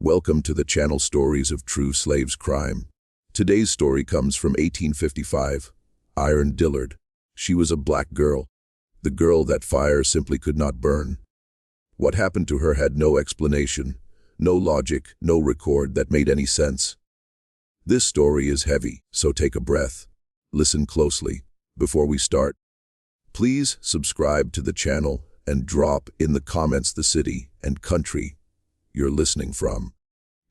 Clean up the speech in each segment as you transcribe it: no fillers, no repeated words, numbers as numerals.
Welcome to the channel Stories of True Slaves Crime. Today's story comes from 1855. Iron Dillard. She was a black girl, the girl that fire simply could not burn. What happened to her had no explanation, no logic, no record that made any sense. This story is heavy, so take a breath. Listen closely. Before we start, please subscribe to the channel and drop in the comments the city and country you're listening from.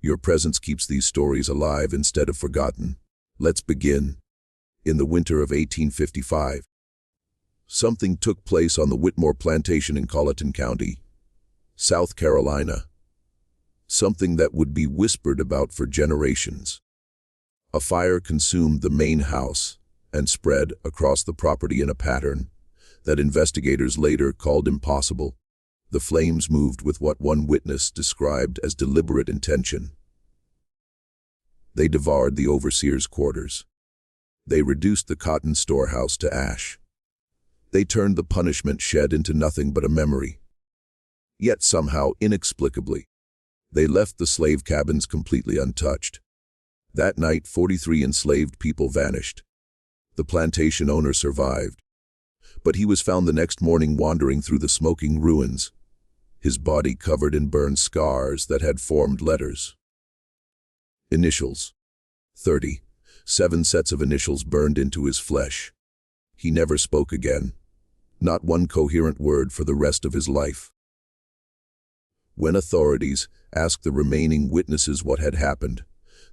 Your presence keeps these stories alive instead of forgotten. Let's begin. In the winter of 1855, something took place on the Whitmore Plantation in Colatin County, South Carolina. Something that would be whispered about for generations. A fire consumed the main house and spread across the property in a pattern that investigators later called impossible. The flames moved with what one witness described as deliberate intention. They devoured the overseer's quarters. They reduced the cotton storehouse to ash. They turned the punishment shed into nothing but a memory. Yet somehow, inexplicably, they left the slave cabins completely untouched. That night, 43 enslaved people vanished. The plantation owner survived, but he was found the next morning wandering through the smoking ruins, his body covered in burned scars that had formed letters. Initials. 30. 7 sets of initials burned into his flesh. He never spoke again. Not one coherent word for the rest of his life. When authorities asked the remaining witnesses what had happened,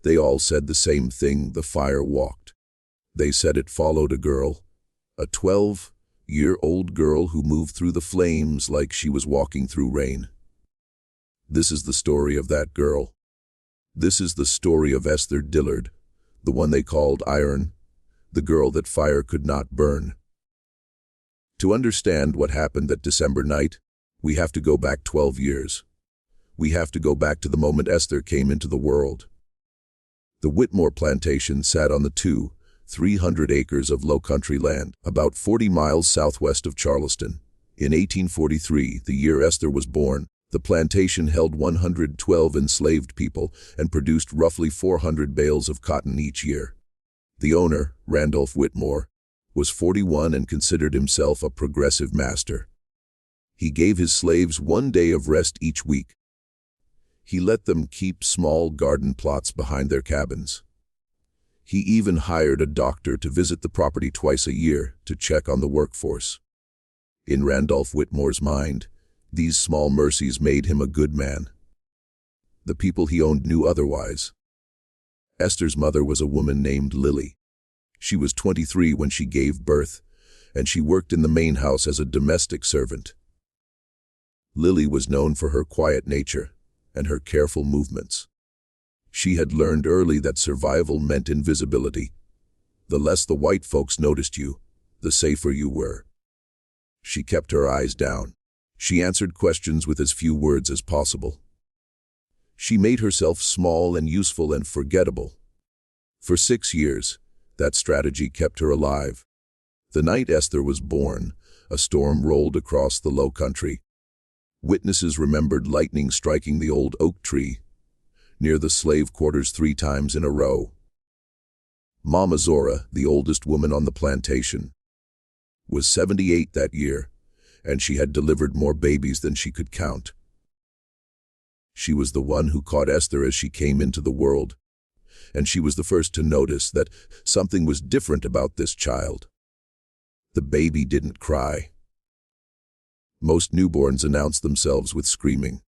they all said the same thing: the fire walked. They said it followed a girl, a 12-year-old girl who moved through the flames like she was walking through rain. This is the story of that girl. This is the story of Esther Dillard, the one they called Iron, the girl that fire could not burn. To understand what happened that December night, we have to go back 12 years. We have to go back to the moment Esther came into the world. The Whitmore plantation sat on the 300 acres of low country land, about 40 miles southwest of Charleston. In 1843, the year Esther was born, the plantation held 112 enslaved people and produced roughly 400 bales of cotton each year. The owner, Randolph Whitmore, was 41 and considered himself a progressive master. He gave his slaves 1 day of rest each week. He let them keep small garden plots behind their cabins. He even hired a doctor to visit the property twice a year to check on the workforce. In Randolph Whitmore's mind, these small mercies made him a good man. The people he owned knew otherwise. Esther's mother was a woman named Lily. She was 23 when she gave birth, and she worked in the main house as a domestic servant. Lily was known for her quiet nature and her careful movements. She had learned early that survival meant invisibility. The less the white folks noticed you, the safer you were. She kept her eyes down. She answered questions with as few words as possible. She made herself small and useful and forgettable. For 6 years, that strategy kept her alive. The night Esther was born, a storm rolled across the low country. Witnesses remembered lightning striking the old oak tree near the slave quarters 3 times in a row. Mama Zora, the oldest woman on the plantation, was 78 that year, and she had delivered more babies than she could count. She was the one who caught Esther as she came into the world, and she was the first to notice that something was different about this child. The baby didn't cry. Most newborns announce themselves with screaming.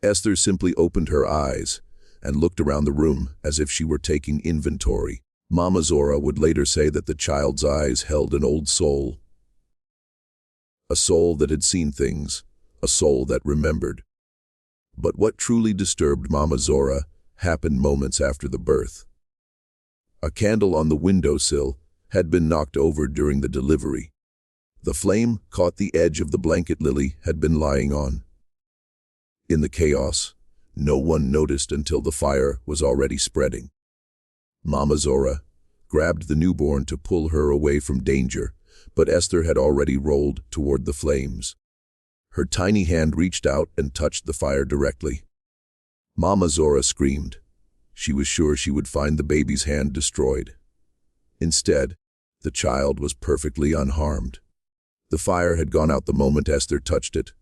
Esther simply opened her eyes and looked around the room as if she were taking inventory. Mama Zora would later say that the child's eyes held an old soul. A soul that had seen things, a soul that remembered. But what truly disturbed Mama Zora happened moments after the birth. A candle on the windowsill had been knocked over during the delivery. The flame caught the edge of the blanket Lily had been lying on. In the chaos, no one noticed until the fire was already spreading. Mama Zora grabbed the newborn to pull her away from danger, but Esther had already rolled toward the flames. Her tiny hand reached out and touched the fire directly. Mama Zora screamed. She was sure she would find the baby's hand destroyed. Instead, the child was perfectly unharmed. The fire had gone out the moment Esther touched it.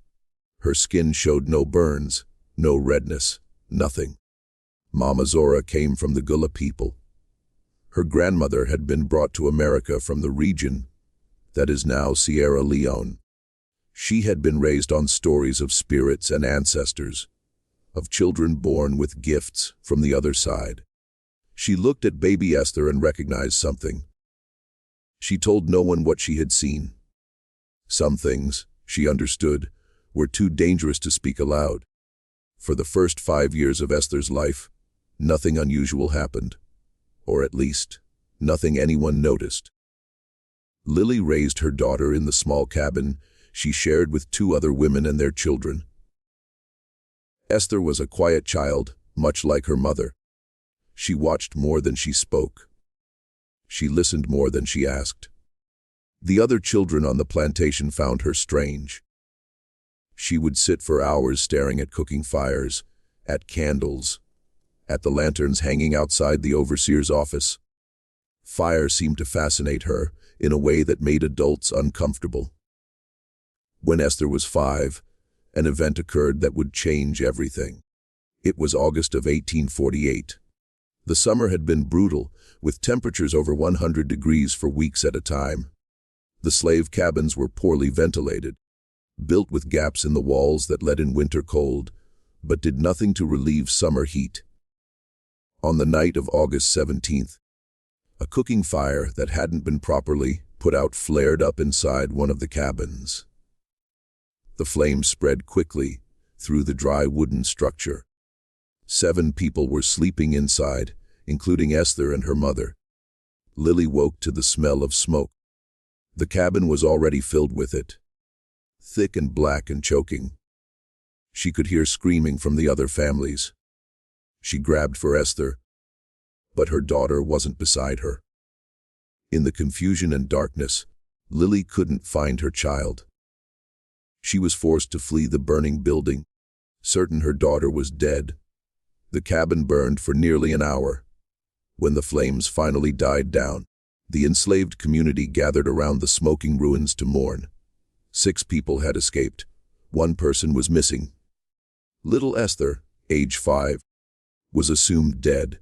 Her skin showed no burns, no redness, nothing. Mama Zora came from the Gullah people. Her grandmother had been brought to America from the region that is now Sierra Leone. She had been raised on stories of spirits and ancestors, of children born with gifts from the other side. She looked at baby Esther and recognized something. She told no one what she had seen. Some things, she understood, were too dangerous to speak aloud. For the first 5 years of Esther's life, nothing unusual happened, or at least, nothing anyone noticed. Lily raised her daughter in the small cabin she shared with 2 other women and their children. Esther was a quiet child, much like her mother. She watched more than she spoke. She listened more than she asked. The other children on the plantation found her strange. She would sit for hours staring at cooking fires, at candles, at the lanterns hanging outside the overseer's office. Fire seemed to fascinate her in a way that made adults uncomfortable. When Esther was 5, an event occurred that would change everything. It was August of 1848. The summer had been brutal, with temperatures over 100 degrees for weeks at a time. The slave cabins were poorly ventilated, built with gaps in the walls that let in winter cold, but did nothing to relieve summer heat. On the night of August 17th, a cooking fire that hadn't been properly put out flared up inside one of the cabins. The flames spread quickly through the dry wooden structure. 7 people were sleeping inside, including Esther and her mother. Lily woke to the smell of smoke. The cabin was already filled with it, thick and black and choking. She could hear screaming from the other families. She grabbed for Esther, but her daughter wasn't beside her. In the confusion and darkness, Lily couldn't find her child. She was forced to flee the burning building, certain her daughter was dead. The cabin burned for nearly an hour. When the flames finally died down, the enslaved community gathered around the smoking ruins to mourn. 6 people had escaped. 1 person was missing. Little Esther, age 5, was assumed dead.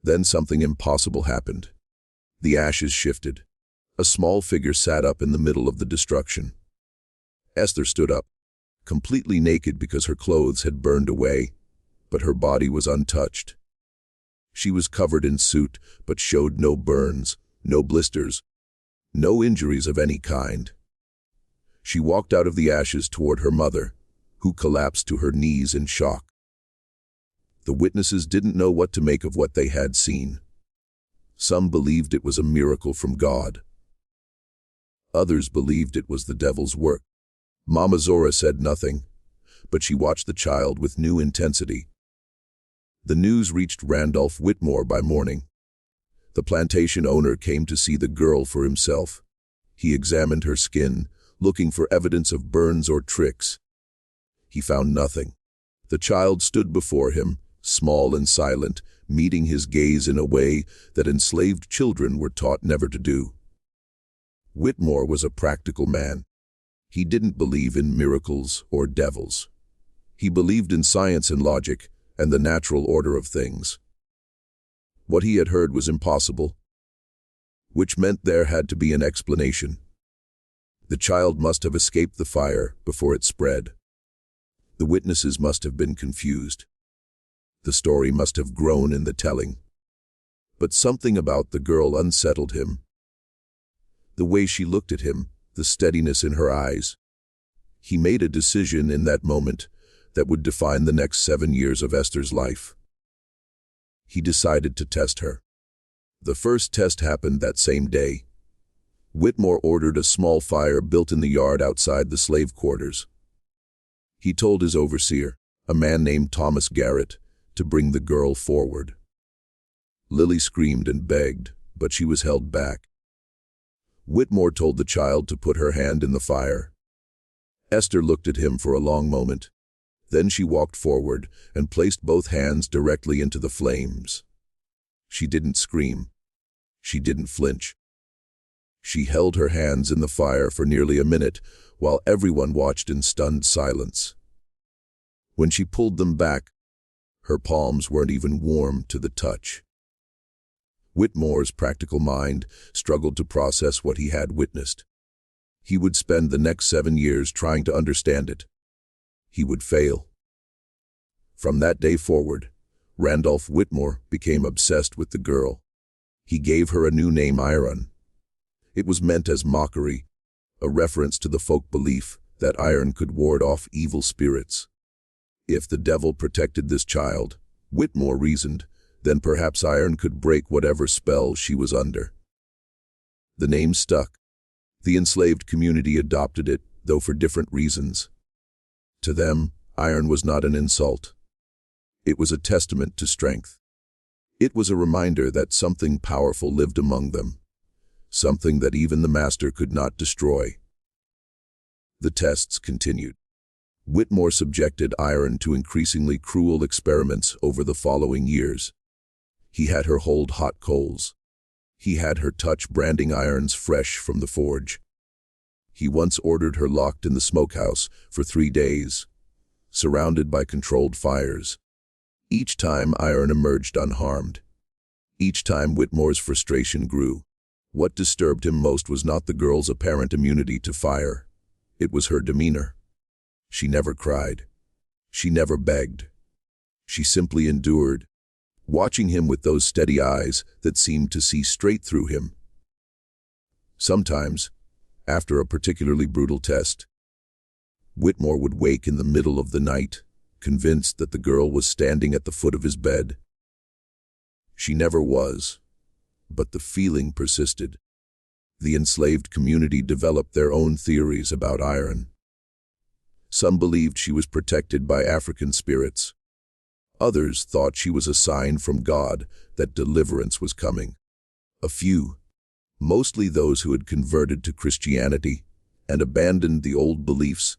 Then something impossible happened. The ashes shifted. A small figure sat up in the middle of the destruction. Esther stood up, completely naked because her clothes had burned away, but her body was untouched. She was covered in soot, but showed no burns, no blisters, no injuries of any kind. She walked out of the ashes toward her mother, who collapsed to her knees in shock. The witnesses didn't know what to make of what they had seen. Some believed it was a miracle from God. Others believed it was the devil's work. Mama Zora said nothing, but she watched the child with new intensity. The news reached Randolph Whitmore by morning. The plantation owner came to see the girl for himself. He examined her skin, looking for evidence of burns or tricks. He found nothing. The child stood before him, small and silent, meeting his gaze in a way that enslaved children were taught never to do. Whitmore was a practical man. He didn't believe in miracles or devils. He believed in science and logic and the natural order of things. What he had heard was impossible, which meant there had to be an explanation. The child must have escaped the fire before it spread. The witnesses must have been confused. The story must have grown in the telling. But something about the girl unsettled him. The way she looked at him, the steadiness in her eyes. He made a decision in that moment that would define the next 7 years of Esther's life. He decided to test her. The first test happened that same day. Whitmore ordered a small fire built in the yard outside the slave quarters. He told his overseer, a man named Thomas Garrett, to bring the girl forward. Lily screamed and begged, but she was held back. Whitmore told the child to put her hand in the fire. Esther looked at him for a long moment. Then she walked forward and placed both hands directly into the flames. She didn't scream. She didn't flinch. She held her hands in the fire for nearly a minute, while everyone watched in stunned silence. When she pulled them back, her palms weren't even warm to the touch. Whitmore's practical mind struggled to process what he had witnessed. He would spend the next 7 years trying to understand it. He would fail. From that day forward, Randolph Whitmore became obsessed with the girl. He gave her a new name, Iron. It was meant as mockery, a reference to the folk belief that iron could ward off evil spirits. If the devil protected this child, Whitmore reasoned, then perhaps iron could break whatever spell she was under. The name stuck. The enslaved community adopted it, though for different reasons. To them, iron was not an insult. It was a testament to strength. It was a reminder that something powerful lived among them, something that even the master could not destroy. The tests continued. Whitmore subjected Iron to increasingly cruel experiments over the following years. He had her hold hot coals. He had her touch branding irons fresh from the forge. He once ordered her locked in the smokehouse for 3 days, surrounded by controlled fires. Each time Iron emerged unharmed. Each time Whitmore's frustration grew. What disturbed him most was not the girl's apparent immunity to fire. It was her demeanor. She never cried. She never begged. She simply endured, watching him with those steady eyes that seemed to see straight through him. Sometimes, after a particularly brutal test, Whitmore would wake in the middle of the night, convinced that the girl was standing at the foot of his bed. She never was, but the feeling persisted. The enslaved community developed their own theories about iron. Some believed she was protected by African spirits. Others thought she was a sign from God that deliverance was coming. A few, mostly those who had converted to Christianity and abandoned the old beliefs,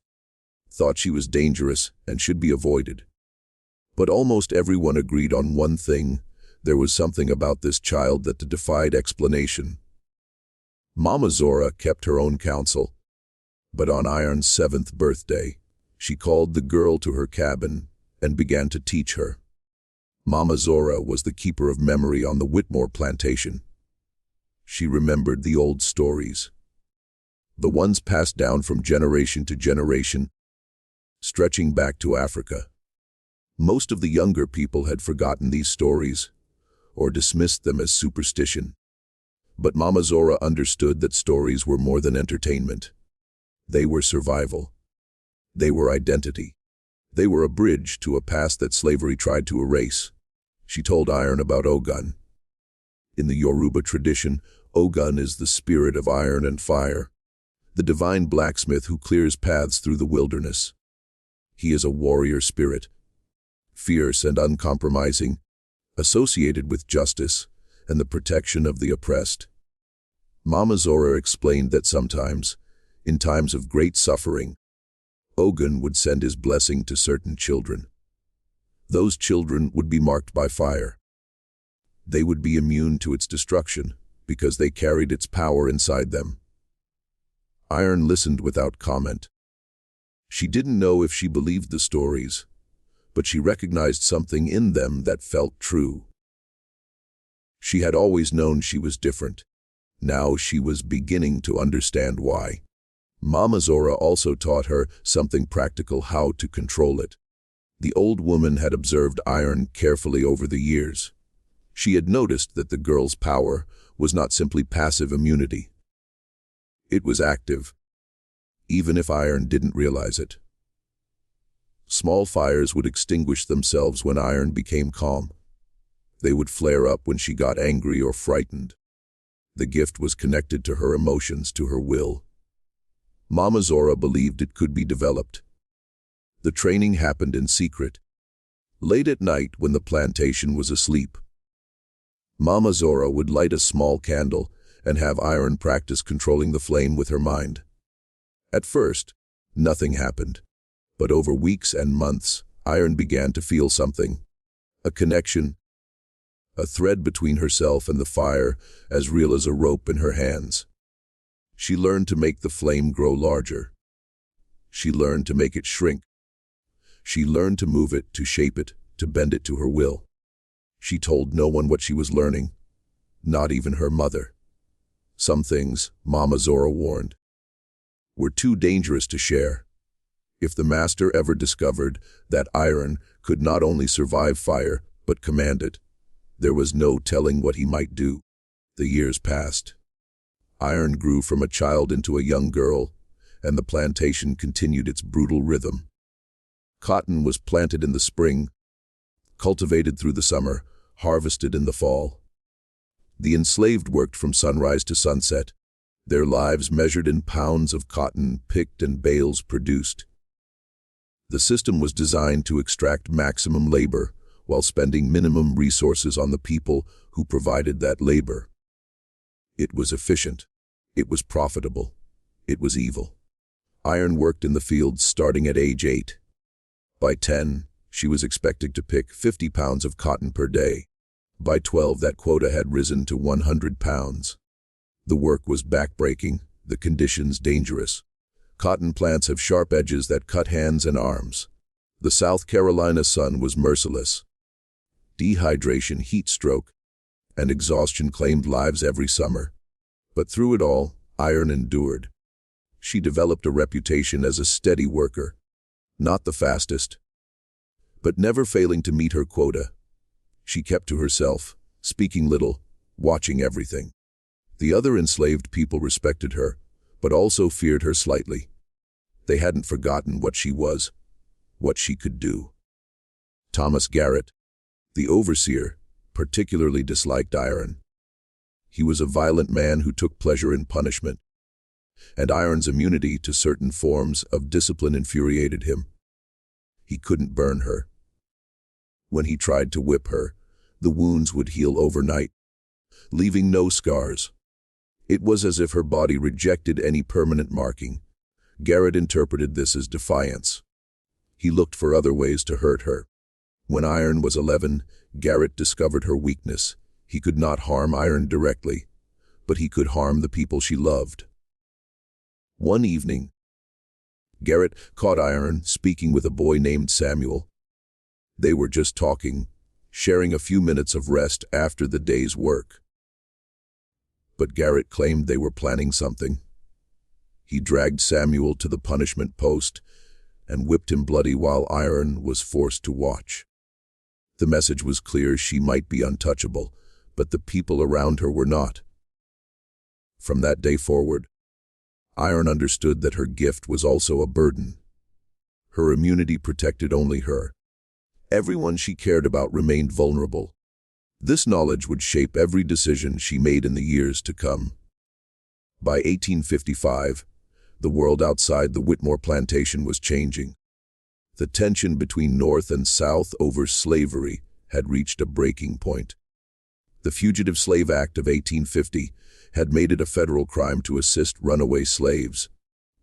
thought she was dangerous and should be avoided. But almost everyone agreed on one thing: there was something about this child that defied explanation. Mama Zora kept her own counsel, but on Iron's 7th birthday, she called the girl to her cabin and began to teach her. Mama Zora was the keeper of memory on the Whitmore plantation. She remembered the old stories, the ones passed down from generation to generation, stretching back to Africa. Most of the younger people had forgotten these stories or dismissed them as superstition. But Mama Zora understood that stories were more than entertainment. They were survival. They were identity. They were a bridge to a past that slavery tried to erase. She told Iron about Ogun. In the Yoruba tradition, Ogun is the spirit of iron and fire, the divine blacksmith who clears paths through the wilderness. He is a warrior spirit, fierce and uncompromising, associated with justice and the protection of the oppressed. Mama Zora explained that sometimes, in times of great suffering, Ogun would send his blessing to certain children. Those children would be marked by fire. They would be immune to its destruction because they carried its power inside them. Iron listened without comment. She didn't know if she believed the stories, but she recognized something in them that felt true. She had always known she was different. Now she was beginning to understand why. Mama Zora also taught her something practical: how to control it. The old woman had observed Iron carefully over the years. She had noticed that the girl's power was not simply passive immunity. It was active, even if Iron didn't realize it. Small fires would extinguish themselves when Iron became calm. They would flare up when she got angry or frightened. The gift was connected to her emotions, to her will. Mama Zora believed it could be developed. The training happened in secret, late at night when the plantation was asleep. Mama Zora would light a small candle and have Iron practice controlling the flame with her mind. At first, nothing happened, But over weeks and months, Iron began to feel something. A connection. A thread between herself and the fire, as real as a rope in her hands. She learned to make the flame grow larger. She learned to make it shrink. She learned to move it, to shape it, to bend it to her will. She told no one what she was learning, not even her mother. Some things, Mama Zora warned, were too dangerous to share. If the master ever discovered that Iron could not only survive fire, but command it, there was no telling what he might do. The years passed. Iron grew from a child into a young girl, and the plantation continued its brutal rhythm. Cotton was planted in the spring, cultivated through the summer, harvested in the fall. The enslaved worked from sunrise to sunset, their lives measured in pounds of cotton picked and bales produced. The system was designed to extract maximum labor while spending minimum resources on the people who provided that labor. It was efficient. It was profitable. It was evil. Iron worked in the fields starting at age 8. By 10, she was expected to pick 50 pounds of cotton per day. By 12, that quota had risen to 100 pounds. The work was backbreaking, the conditions dangerous. Cotton plants have sharp edges that cut hands and arms. The South Carolina sun was merciless. Dehydration, heat stroke, and exhaustion claimed lives every summer. But through it all, Iron endured. She developed a reputation as a steady worker, not the fastest, but never failing to meet her quota. She kept to herself, speaking little, watching everything. The other enslaved people respected her, but also feared her slightly. They hadn't forgotten what she was, what she could do. Thomas Garrett, the overseer, particularly disliked Iron. He was a violent man who took pleasure in punishment, and Iron's immunity to certain forms of discipline infuriated him. He couldn't burn her. When he tried to whip her, the wounds would heal overnight, leaving no scars. It was as if her body rejected any permanent marking. Garrett interpreted this as defiance. He looked for other ways to hurt her. When Iron was 11, Garrett discovered her weakness. He could not harm Iron directly, but he could harm the people she loved. One evening, Garrett caught Iron speaking with a boy named Samuel. They were just talking, sharing a few minutes of rest after the day's work. But Garrett claimed they were planning something. He dragged Samuel to the punishment post and whipped him bloody while Iron was forced to watch. The message was clear: she might be untouchable, but the people around her were not. From that day forward, Iron understood that her gift was also a burden. Her immunity protected only her. Everyone she cared about remained vulnerable. This knowledge would shape every decision she made in the years to come. By 1855, the world outside the Whitmore plantation was changing. The tension between North and South over slavery had reached a breaking point. The Fugitive Slave Act of 1850 had made it a federal crime to assist runaway slaves,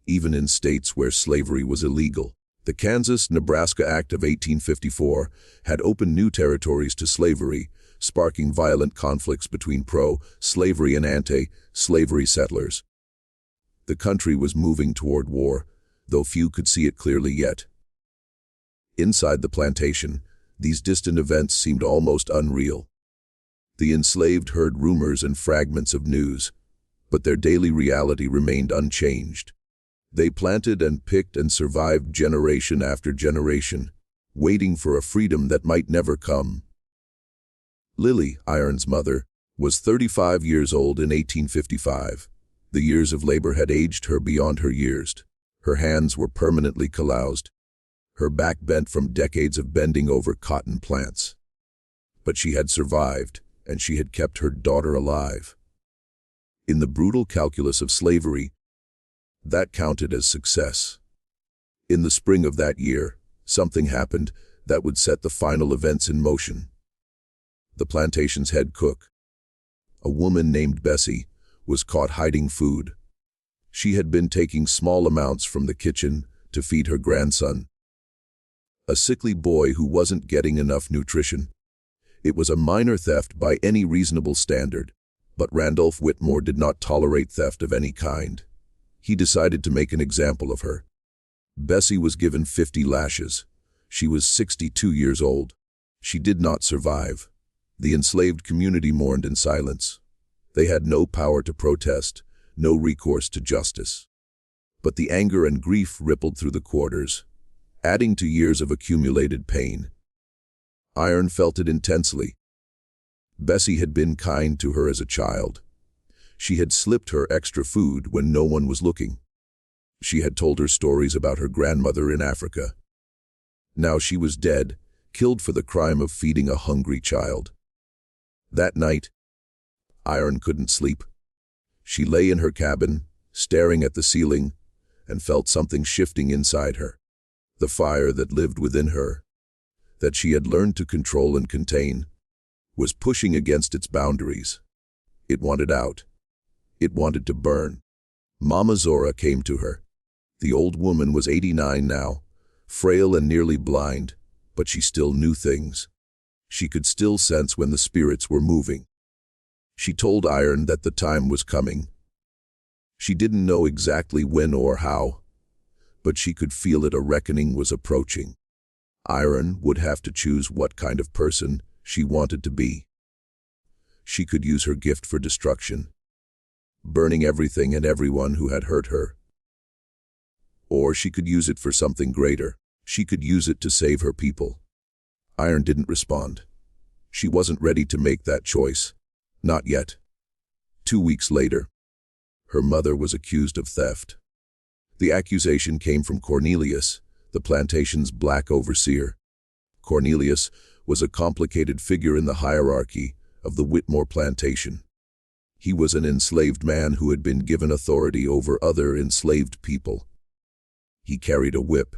even in states where slavery was illegal. The Kansas-Nebraska Act of 1854 had opened new territories to slavery, sparking violent conflicts between pro-slavery and anti-slavery settlers. The country was moving toward war, though few could see it clearly yet. Inside the plantation, these distant events seemed almost unreal. The enslaved heard rumors and fragments of news, but their daily reality remained unchanged. They planted and picked and survived generation after generation, waiting for a freedom that might never come. Lily, Iron's mother, was 35 years old in 1855. The years of labor had aged her beyond her years. Her hands were permanently calloused, her back bent from decades of bending over cotton plants. But she had survived, and she had kept her daughter alive. In the brutal calculus of slavery, that counted as success. In the spring of that year, something happened that would set the final events in motion. The plantation's head cook, a woman named Bessie, was caught hiding food. She had been taking small amounts from the kitchen to feed her grandson, a sickly boy who wasn't getting enough nutrition. It was a minor theft by any reasonable standard, but Randolph Whitmore did not tolerate theft of any kind. He decided to make an example of her. Bessie was given 50 lashes. She was 62 years old. She did not survive. The enslaved community mourned in silence. They had no power to protest, no recourse to justice. But the anger and grief rippled through the quarters, adding to years of accumulated pain. Iron felt it intensely. Bessie had been kind to her as a child. She had slipped her extra food when no one was looking. She had told her stories about her grandmother in Africa. Now she was dead, killed for the crime of feeding a hungry child. That night, Iron couldn't sleep. She lay in her cabin, staring at the ceiling, and felt something shifting inside her. The fire that lived within her, that she had learned to control and contain, was pushing against its boundaries. It wanted out. It wanted to burn. Mama Zora came to her. The old woman was 89 now, frail and nearly blind, but she still knew things. She could still sense when the spirits were moving. She told Iron that the time was coming. She didn't know exactly when or how, but she could feel it. A reckoning was approaching. Iron would have to choose what kind of person she wanted to be. She could use her gift for destruction, burning everything and everyone who had hurt her. Or she could use it for something greater. She could use it to save her people. Iron didn't respond. She wasn't ready to make that choice. Not yet. 2 weeks later, her mother was accused of theft. The accusation came from Cornelius, the plantation's black overseer. Cornelius was a complicated figure in the hierarchy of the Whitmore plantation. He was an enslaved man who had been given authority over other enslaved people. He carried a whip.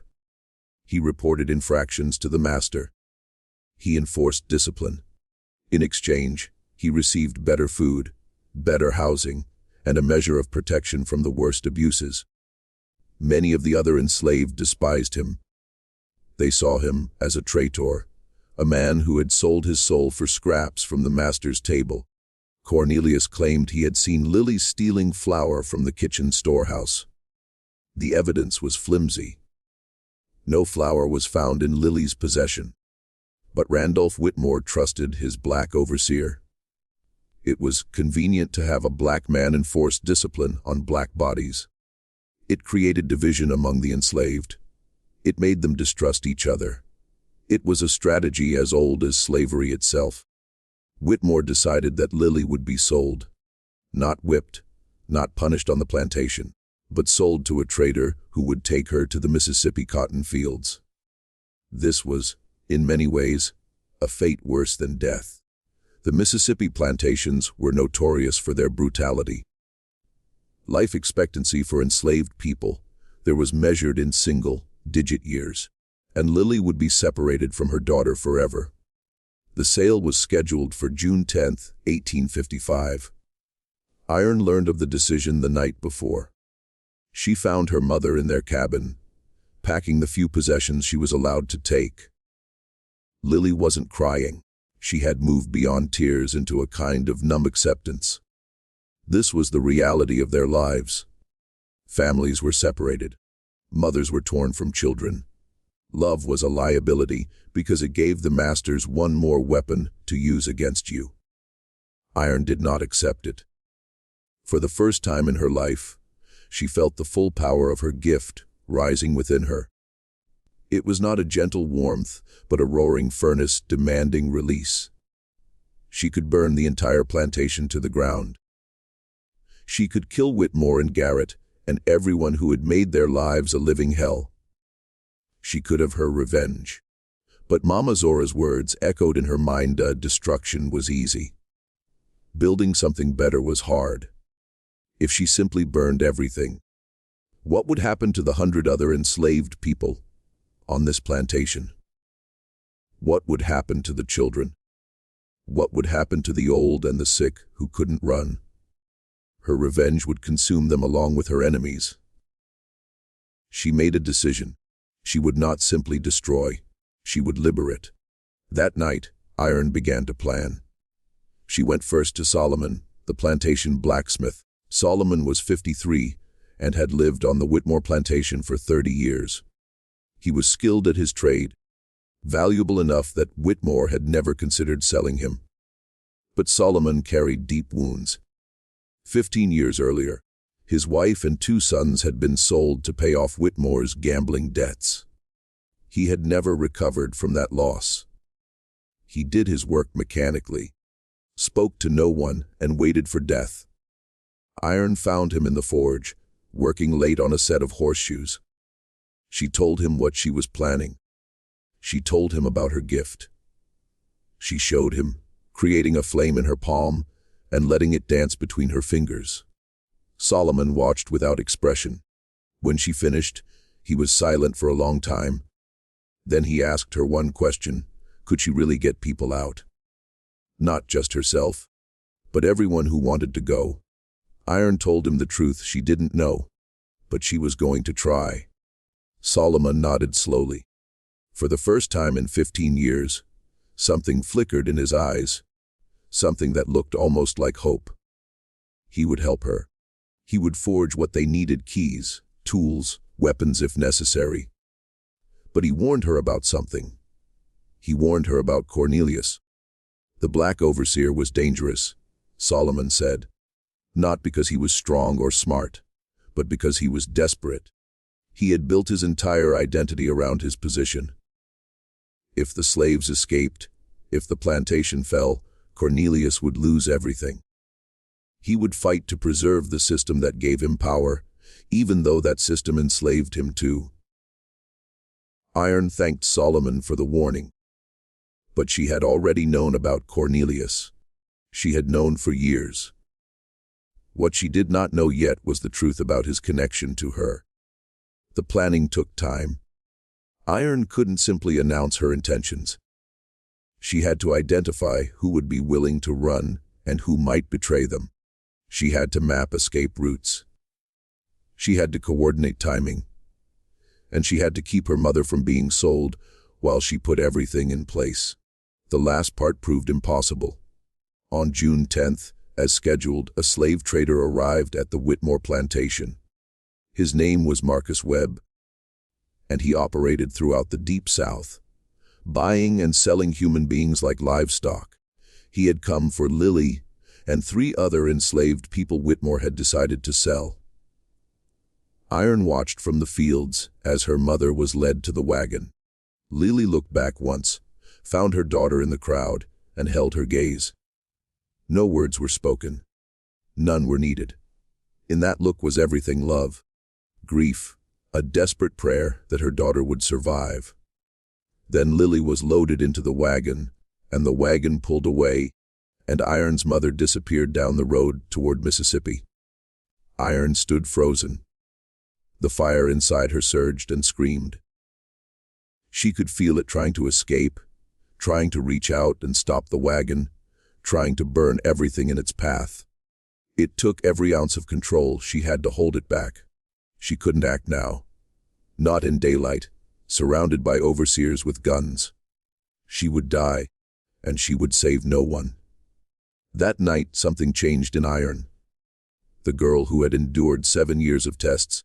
He reported infractions to the master. He enforced discipline. In exchange, he received better food, better housing, and a measure of protection from the worst abuses. Many of the other enslaved despised him. They saw him as a traitor, a man who had sold his soul for scraps from the master's table. Cornelius claimed he had seen Lily stealing flour from the kitchen storehouse. The evidence was flimsy. No flour was found in Lily's possession. But Randolph Whitmore trusted his black overseer. It was convenient to have a black man enforce discipline on black bodies. It created division among the enslaved. It made them distrust each other. It was a strategy as old as slavery itself. Whitmore decided that Lily would be sold. Not whipped, not punished on the plantation, but sold to a trader who would take her to the Mississippi cotton fields. This was, in many ways, a fate worse than death. The Mississippi plantations were notorious for their brutality. Life expectancy for enslaved people, there was measured in single-digit years, and Lily would be separated from her daughter forever. The sale was scheduled for June 10, 1855. Iron learned of the decision the night before. She found her mother in their cabin, packing the few possessions she was allowed to take. Lily wasn't crying. She had moved beyond tears into a kind of numb acceptance. This was the reality of their lives. Families were separated. Mothers were torn from children. Love was a liability because it gave the masters one more weapon to use against you. Iron did not accept it. For the first time in her life, she felt the full power of her gift rising within her. It was not a gentle warmth, but a roaring furnace demanding release. She could burn the entire plantation to the ground. She could kill Whitmore and Garrett and everyone who had made their lives a living hell. She could have her revenge. But Mama Zora's words echoed in her mind. Destruction was easy. Building something better was hard. If she simply burned everything, what would happen to the 100 other enslaved people on this plantation? What would happen to the children? What would happen to the old and the sick who couldn't run? Her revenge would consume them along with her enemies. She made a decision. She would not simply destroy. She would liberate. That night, Iron began to plan. She went first to Solomon, the plantation blacksmith. Solomon was 53 and had lived on the Whitmore plantation for 30 years. He was skilled at his trade, valuable enough that Whitmore had never considered selling him. But Solomon carried deep wounds. 15 years earlier, his wife and 2 sons had been sold to pay off Whitmore's gambling debts. He had never recovered from that loss. He did his work mechanically, spoke to no one, and waited for death. Iron found him in the forge, working late on a set of horseshoes. She told him what she was planning. She told him about her gift. She showed him, creating a flame in her palm and letting it dance between her fingers. Solomon watched without expression. When she finished, he was silent for a long time. Then he asked her one question: could she really get people out? Not just herself, but everyone who wanted to go. Iron told him the truth: she didn't know, but she was going to try. Solomon nodded slowly. For the first time in 15 years, something flickered in his eyes, something that looked almost like hope. He would help her. He would forge what they needed: keys, tools, weapons if necessary. But he warned her about something. He warned her about Cornelius. The black overseer was dangerous, Solomon said, not because he was strong or smart, but because he was desperate. He had built his entire identity around his position. If the slaves escaped, if the plantation fell, Cornelius would lose everything. He would fight to preserve the system that gave him power, even though that system enslaved him too. Iron thanked Solomon for the warning. But she had already known about Cornelius. She had known for years. What she did not know yet was the truth about his connection to her. The planning took time. Iron couldn't simply announce her intentions. She had to identify who would be willing to run and who might betray them. She had to map escape routes. She had to coordinate timing. And she had to keep her mother from being sold while she put everything in place. The last part proved impossible. On June 10th, as scheduled, a slave trader arrived at the Whitmore plantation. His name was Marcus Webb, and he operated throughout the Deep South, buying and selling human beings like livestock. He had come for Lily and 3 other enslaved people Whitmore had decided to sell. Iron watched from the fields as her mother was led to the wagon. Lily looked back once, found her daughter in the crowd, and held her gaze. No words were spoken. None were needed. In that look was everything: love, grief, a desperate prayer that her daughter would survive. Then Lily was loaded into the wagon, and the wagon pulled away, and Iron's mother disappeared down the road toward Mississippi. Iron stood frozen. The fire inside her surged and screamed. She could feel it trying to escape, trying to reach out and stop the wagon, trying to burn everything in its path. It took every ounce of control. She had to hold it back. She couldn't act now. Not in daylight, surrounded by overseers with guns. She would die, and she would save no one. That night, something changed in Iron. The girl who had endured 7 years of tests,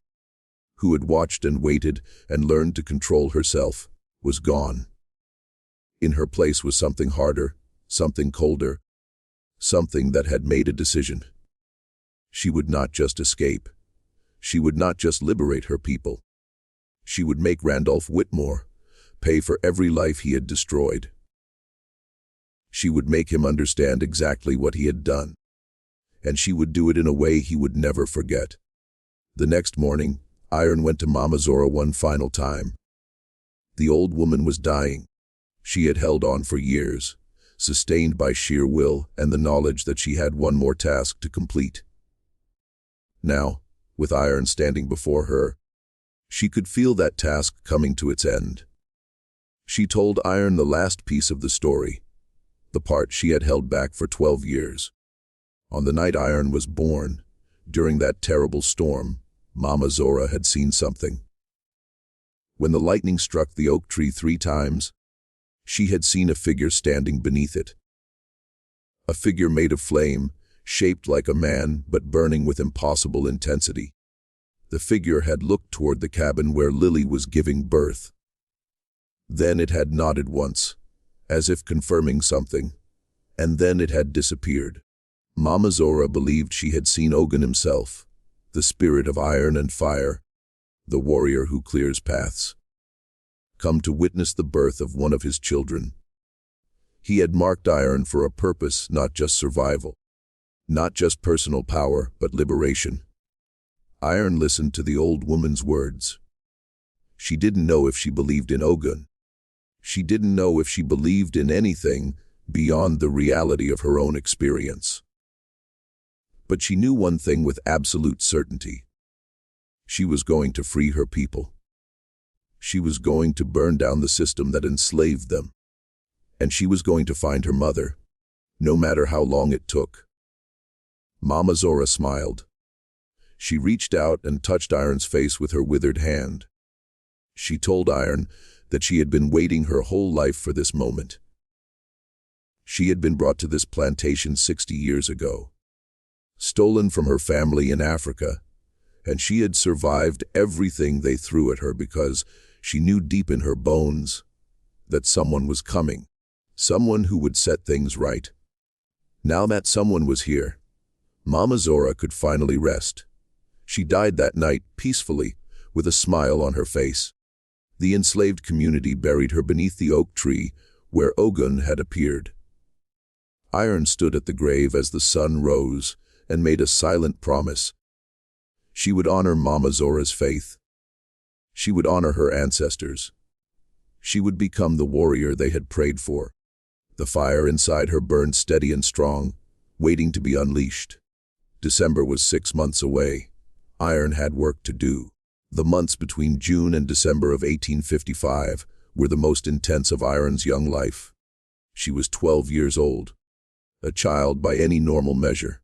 who had watched and waited and learned to control herself, was gone. In her place was something harder, something colder, something that had made a decision. She would not just escape. She would not just liberate her people. She would make Randolph Whitmore pay for every life he had destroyed. She would make him understand exactly what he had done, and she would do it in a way he would never forget. The next morning, Iron went to Mama Zora one final time. The old woman was dying. She had held on for years, sustained by sheer will and the knowledge that she had one more task to complete. Now, with Iron standing before her, she could feel that task coming to its end. She told Iron the last piece of the story, the part she had held back for 12 years. On the night Iron was born, during that terrible storm, Mama Zora had seen something. When the lightning struck the oak tree 3 times, She had seen a figure standing beneath it. A figure made of flame, shaped like a man but burning with impossible intensity. The figure had looked toward the cabin where Lily was giving birth. Then it had nodded once, as if confirming something, and then it had disappeared. Mama Zora believed she had seen Ogun himself, the spirit of iron and fire, the warrior who clears paths, come to witness the birth of one of his children. He had marked iron for a purpose, not just survival, not just personal power, but liberation. Iron listened to the old woman's words. She didn't know if she believed in Ogun. She didn't know if she believed in anything beyond the reality of her own experience. But she knew one thing with absolute certainty. She was going to free her people. She was going to burn down the system that enslaved them. And she was going to find her mother, no matter how long it took. Mama Zora smiled. She reached out and touched Iron's face with her withered hand. She told Iron that she had been waiting her whole life for this moment. She had been brought to this plantation 60 years ago, stolen from her family in Africa, and she had survived everything they threw at her because she knew deep in her bones that someone was coming, someone who would set things right. Now that someone was here, Mama Zora could finally rest. She died that night peacefully, with a smile on her face. The enslaved community buried her beneath the oak tree where Ogun had appeared. Iron stood at the grave as the sun rose and made a silent promise. She would honor Mama Zora's faith. She would honor her ancestors. She would become the warrior they had prayed for. The fire inside her burned steady and strong, waiting to be unleashed. December was 6 months away. Iron had work to do. The months between June and December of 1855 were the most intense of Iron's young life. She was 12 years old, a child by any normal measure.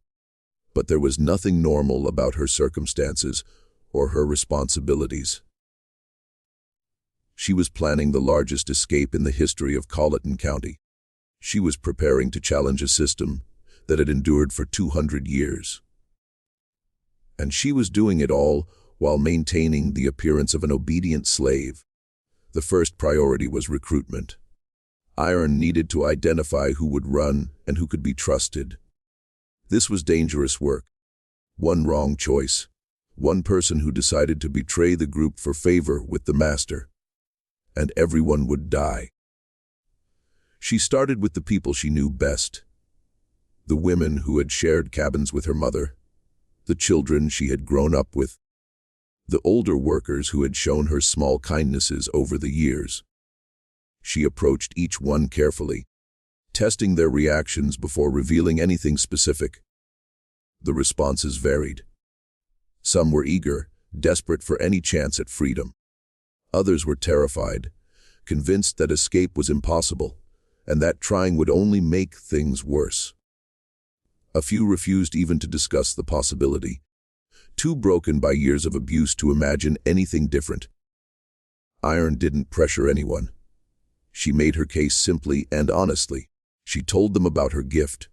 But there was nothing normal about her circumstances or her responsibilities. She was planning the largest escape in the history of Colatin County. She was preparing to challenge a system that had endured for 200 years. And she was doing it all while maintaining the appearance of an obedient slave. The first priority was recruitment. Iron needed to identify who would run and who could be trusted. This was dangerous work. One wrong choice, one person who decided to betray the group for favor with the master, and everyone would die. She started with the people she knew best, the women who had shared cabins with her mother, the children she had grown up with, the older workers who had shown her small kindnesses over the years. She approached each one carefully, testing their reactions before revealing anything specific. The responses varied. Some were eager, desperate for any chance at freedom. Others were terrified, convinced that escape was impossible, and that trying would only make things worse. A few refused even to discuss the possibility, too broken by years of abuse to imagine anything different. Iron didn't pressure anyone. She made her case simply and honestly. She told them about her gift.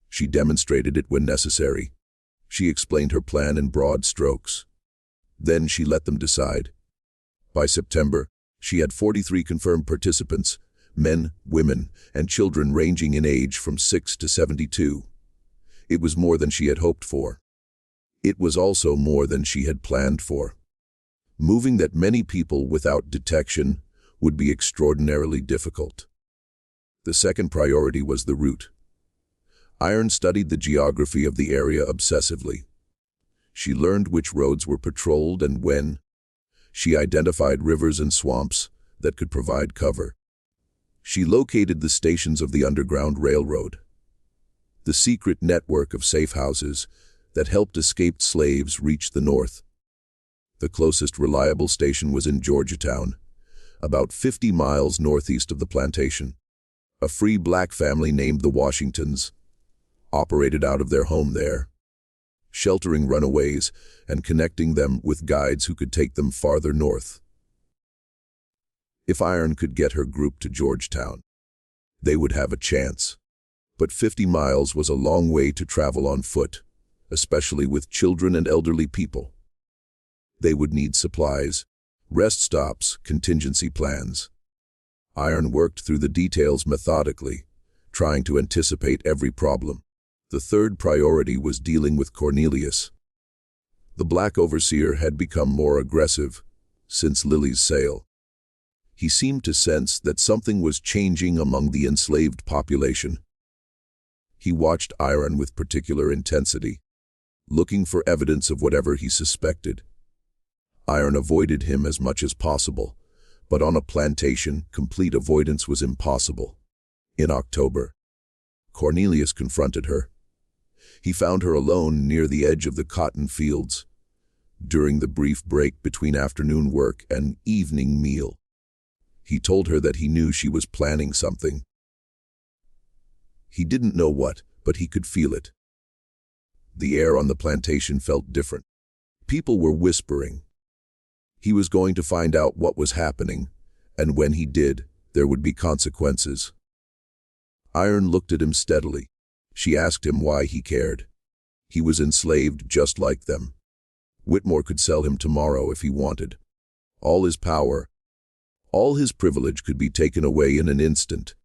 She demonstrated it when necessary. She explained her plan in broad strokes. Then she let them decide. By September, she had 43 confirmed participants, men, women, and children ranging in age from 6 to 72. It was more than she had hoped for. It was also more than she had planned for. Moving that many people without detection would be extraordinarily difficult. The second priority was the route. Iron studied the geography of the area obsessively. She learned which roads were patrolled and when. She identified rivers and swamps that could provide cover. She located the stations of the Underground Railroad, the secret network of safe houses that helped escaped slaves reach the north. The closest reliable station was in Georgetown, about 50 miles northeast of the plantation. A free black family named the Washingtons operated out of their home there, sheltering runaways and connecting them with guides who could take them farther north. If Iron could get her group to Georgetown, they would have a chance. But 50 miles was a long way to travel on foot, especially with children and elderly people. They would need supplies, rest stops, contingency plans. Iron worked through the details methodically, trying to anticipate every problem. The third priority was dealing with Cornelius. The black overseer had become more aggressive since Lily's sale. He seemed to sense that something was changing among the enslaved population. He watched Iron with particular intensity, looking for evidence of whatever he suspected. Iron avoided him as much as possible, but on a plantation, complete avoidance was impossible. In October, Cornelius confronted her. He found her alone near the edge of the cotton fields, during the brief break between afternoon work and evening meal. He told her that he knew she was planning something. He didn't know what, but he could feel it. The air on the plantation felt different. People were whispering. He was going to find out what was happening, and when he did, there would be consequences. Iron looked at him steadily. She asked him why he cared. He was enslaved just like them. Whitmore could sell him tomorrow if he wanted. All his power, all his privilege could be taken away in an instant.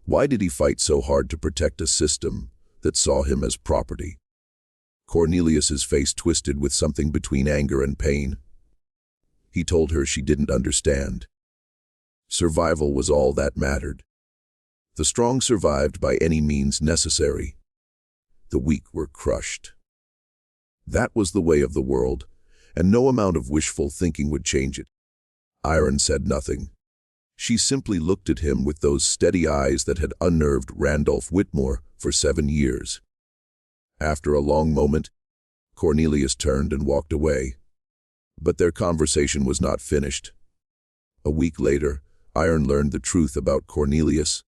Why did he fight so hard to protect a system that saw him as property? Cornelius's face twisted with something between anger and pain. He told her she didn't understand. Survival was all that mattered. The strong survived by any means necessary. The weak were crushed. That was the way of the world, and no amount of wishful thinking would change it. Iron said nothing. She simply looked at him with those steady eyes that had unnerved Randolph Whitmore for 7 years. After a long moment, Cornelius turned and walked away. But their conversation was not finished. A week later, Iron learned the truth about Cornelius,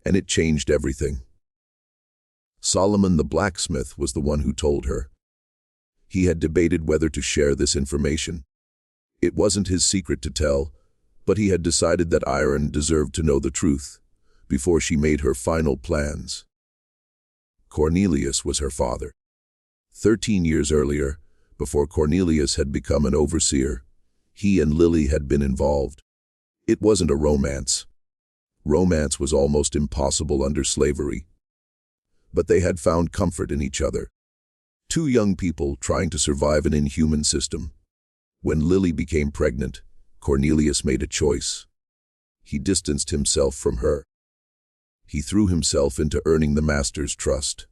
and it changed everything. Solomon the blacksmith was the one who told her. He had debated whether to share this information. It wasn't his secret to tell, but he had decided that Iron deserved to know the truth before she made her final plans. Cornelius was her father. 13 years earlier, before Cornelius had become an overseer, he and Lily had been involved. It wasn't a romance. Romance was almost impossible under slavery. But they had found comfort in each other. Two young people trying to survive an inhuman system. When Lily became pregnant, Cornelius made a choice. He distanced himself from her. He threw himself into earning the master's trust.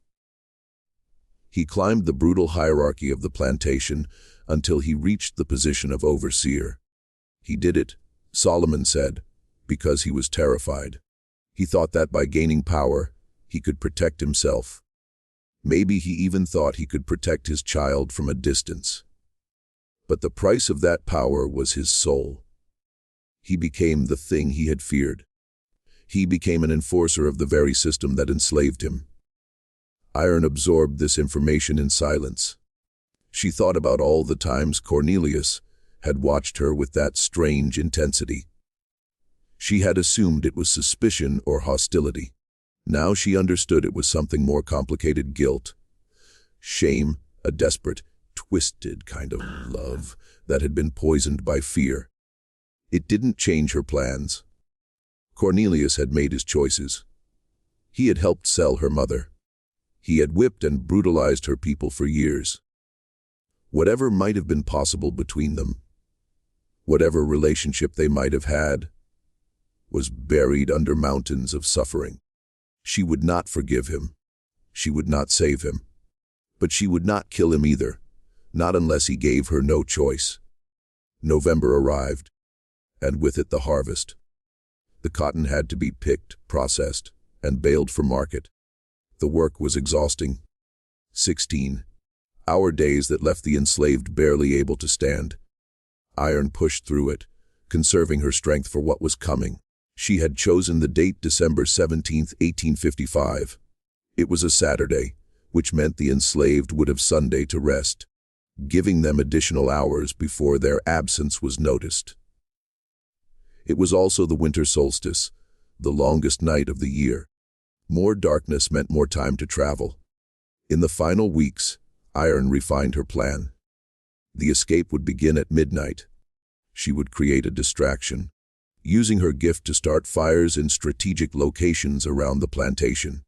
He climbed the brutal hierarchy of the plantation until he reached the position of overseer. He did it, Solomon said, because he was terrified. He thought that by gaining power, he could protect himself. Maybe he even thought he could protect his child from a distance. But the price of that power was his soul. He became the thing he had feared. He became an enforcer of the very system that enslaved him. Iron absorbed this information in silence. She thought about all the times Cornelius had watched her with that strange intensity. She had assumed it was suspicion or hostility. Now she understood it was something more complicated: guilt, shame, a desperate, twisted kind of love that had been poisoned by fear. It didn't change her plans. Cornelius had made his choices. He had helped sell her mother. He had whipped and brutalized her people for years. Whatever might have been possible between them, whatever relationship they might have had, was buried under mountains of suffering. She would not forgive him. She would not save him. But she would not kill him either, not unless he gave her no choice. November arrived, and with it the harvest. The cotton had to be picked, processed, and baled for market. The work was exhausting. 16-hour days that left the enslaved barely able to stand. Iron pushed through it, conserving her strength for what was coming. She had chosen the date December 17, 1855. It was a Saturday, which meant the enslaved would have Sunday to rest, giving them additional hours before their absence was noticed. It was also the winter solstice, the longest night of the year. More darkness meant more time to travel. In the final weeks, Iron refined her plan. The escape would begin at midnight. She would create a distraction, using her gift to start fires in strategic locations around the plantation.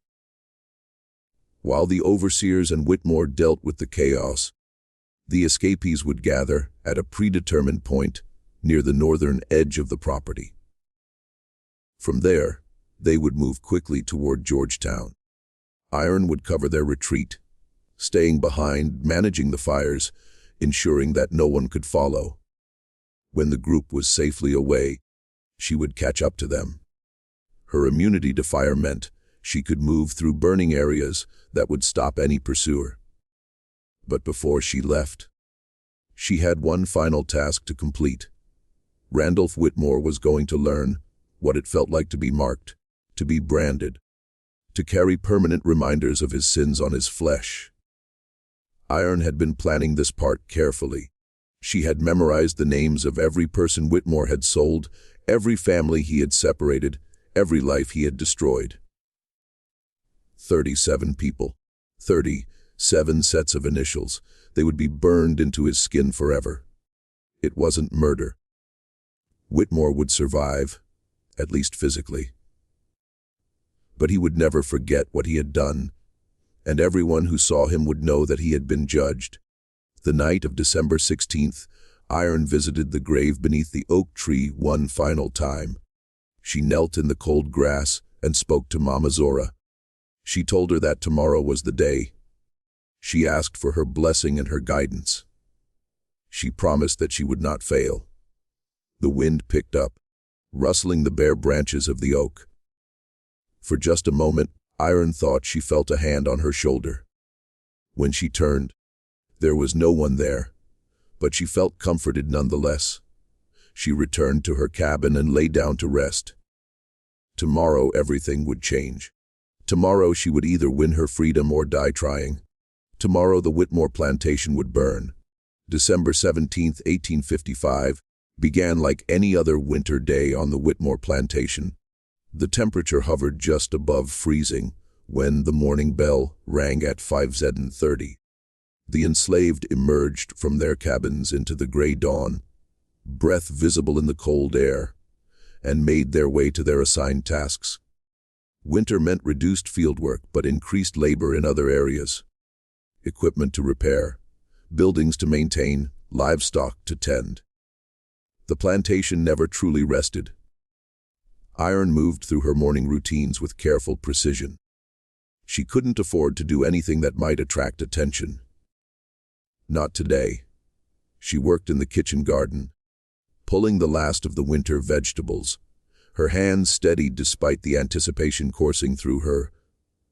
While the overseers and Whitmore dealt with the chaos, the escapees would gather at a predetermined point near the northern edge of the property. From there, they would move quickly toward Georgetown. Iron would cover their retreat, staying behind, managing the fires, ensuring that no one could follow. When the group was safely away, she would catch up to them. Her immunity to fire meant she could move through burning areas that would stop any pursuer. But before she left, she had one final task to complete. Randolph Whitmore was going to learn what it felt like to be marked, to be branded, to carry permanent reminders of his sins on his flesh. Iron had been planning this part carefully. She had memorized the names of every person Whitmore had sold, every family he had separated, every life he had destroyed. 37 people, 37 sets of initials. They would be burned into his skin forever. It wasn't murder. Whitmore would survive, at least physically. But he would never forget what he had done, and everyone who saw him would know that he had been judged. The night of December 16th, Iron visited the grave beneath the oak tree one final time. She knelt in the cold grass and spoke to Mama Zora. She told her that tomorrow was the day. She asked for her blessing and her guidance. She promised that she would not fail. The wind picked up, rustling the bare branches of the oak. For just a moment, Iron thought she felt a hand on her shoulder. When she turned, there was no one there, but she felt comforted nonetheless. She returned to her cabin and lay down to rest. Tomorrow everything would change. Tomorrow she would either win her freedom or die trying. Tomorrow the Whitmore plantation would burn. December 17, 1855, began like any other winter day on the Whitmore plantation. The temperature hovered just above freezing when the morning bell rang at 5:30. The enslaved emerged from their cabins into the gray dawn, breath visible in the cold air, and made their way to their assigned tasks. Winter meant reduced fieldwork but increased labor in other areas. Equipment to repair, buildings to maintain, livestock to tend. The plantation never truly rested. Iron moved through her morning routines with careful precision. She couldn't afford to do anything that might attract attention. Not today. She worked in the kitchen garden, pulling the last of the winter vegetables, her hands steadied despite the anticipation coursing through her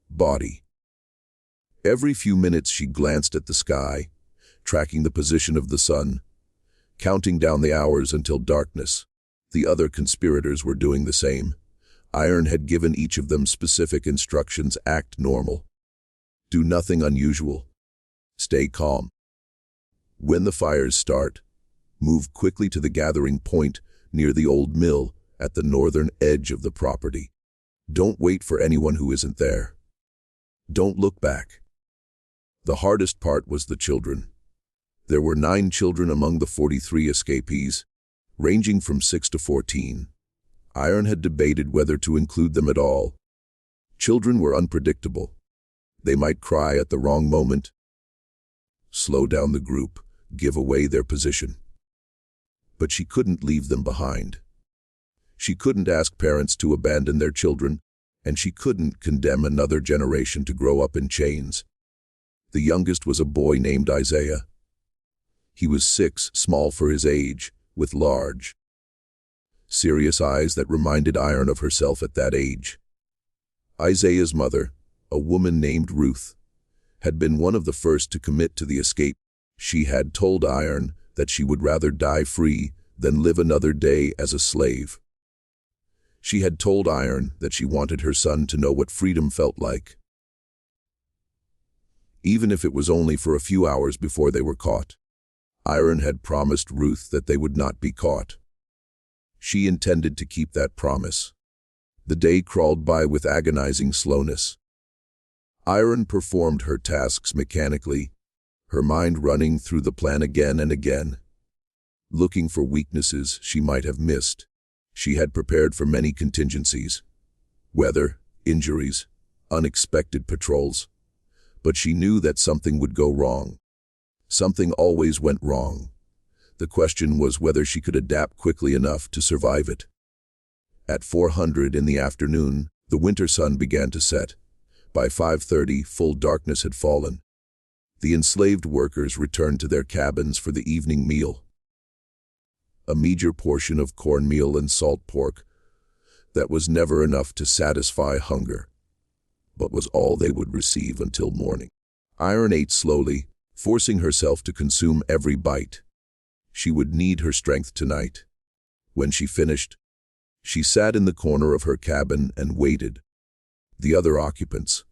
body. Every few minutes she glanced at the sky, tracking the position of the sun, counting down the hours until darkness. The other conspirators were doing the same. Iron had given each of them specific instructions: act normal. Do nothing unusual. Stay calm. When the fires start, move quickly to the gathering point near the old mill at the northern edge of the property. Don't wait for anyone who isn't there. Don't look back. The hardest part was the children. There were 9 children among the 43 escapees, ranging from 6 to 14. Iron had debated whether to include them at all. Children were unpredictable. They might cry at the wrong moment, slow down the group, give away their position. But she couldn't leave them behind. She couldn't ask parents to abandon their children, and she couldn't condemn another generation to grow up in chains. The youngest was a boy named Isaiah. He was 6, small for his age, with large, serious eyes that reminded Iron of herself at that age. Isaiah's mother, a woman named Ruth, had been one of the first to commit to the escape. She had told Iron that she would rather die free than live another day as a slave. She had told Iron that she wanted her son to know what freedom felt like, even if it was only for a few hours before they were caught. Iron had promised Ruth that they would not be caught. She intended to keep that promise. The day crawled by with agonizing slowness. Iron performed her tasks mechanically, her mind running through the plan again and again. Looking for weaknesses she might have missed, she had prepared for many contingencies. Weather, injuries, unexpected patrols. But she knew that something would go wrong. Something always went wrong. The question was whether she could adapt quickly enough to survive it. At 4:00 in the afternoon, the winter sun began to set. By 5:30, full darkness had fallen. The enslaved workers returned to their cabins for the evening meal. A meager portion of cornmeal and salt pork that was never enough to satisfy hunger, but was all they would receive until morning. Iron ate slowly, forcing herself to consume every bite. She would need her strength tonight. When she finished, she sat in the corner of her cabin and waited. The other occupants,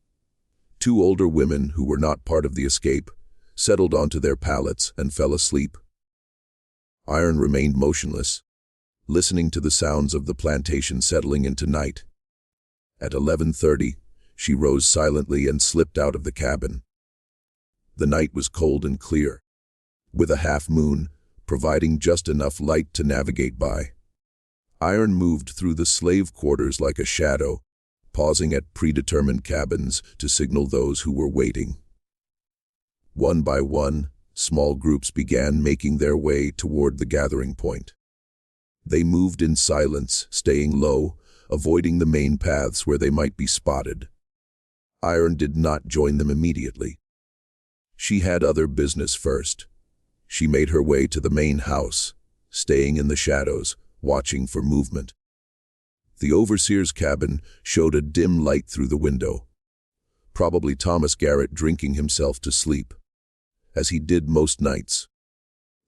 2 older women who were not part of the escape, settled onto their pallets and fell asleep. Iron remained motionless, listening to the sounds of the plantation settling into night. At 11:30, she rose silently and slipped out of the cabin. The night was cold and clear, with a half-moon providing just enough light to navigate by. Iron moved through the slave quarters like a shadow, pausing at predetermined cabins to signal those who were waiting. One by one, small groups began making their way toward the gathering point. They moved in silence, staying low, avoiding the main paths where they might be spotted. Iron did not join them immediately. She had other business first. She made her way to the main house, staying in the shadows, watching for movement. The overseer's cabin showed a dim light through the window. Probably Thomas Garrett drinking himself to sleep, as he did most nights.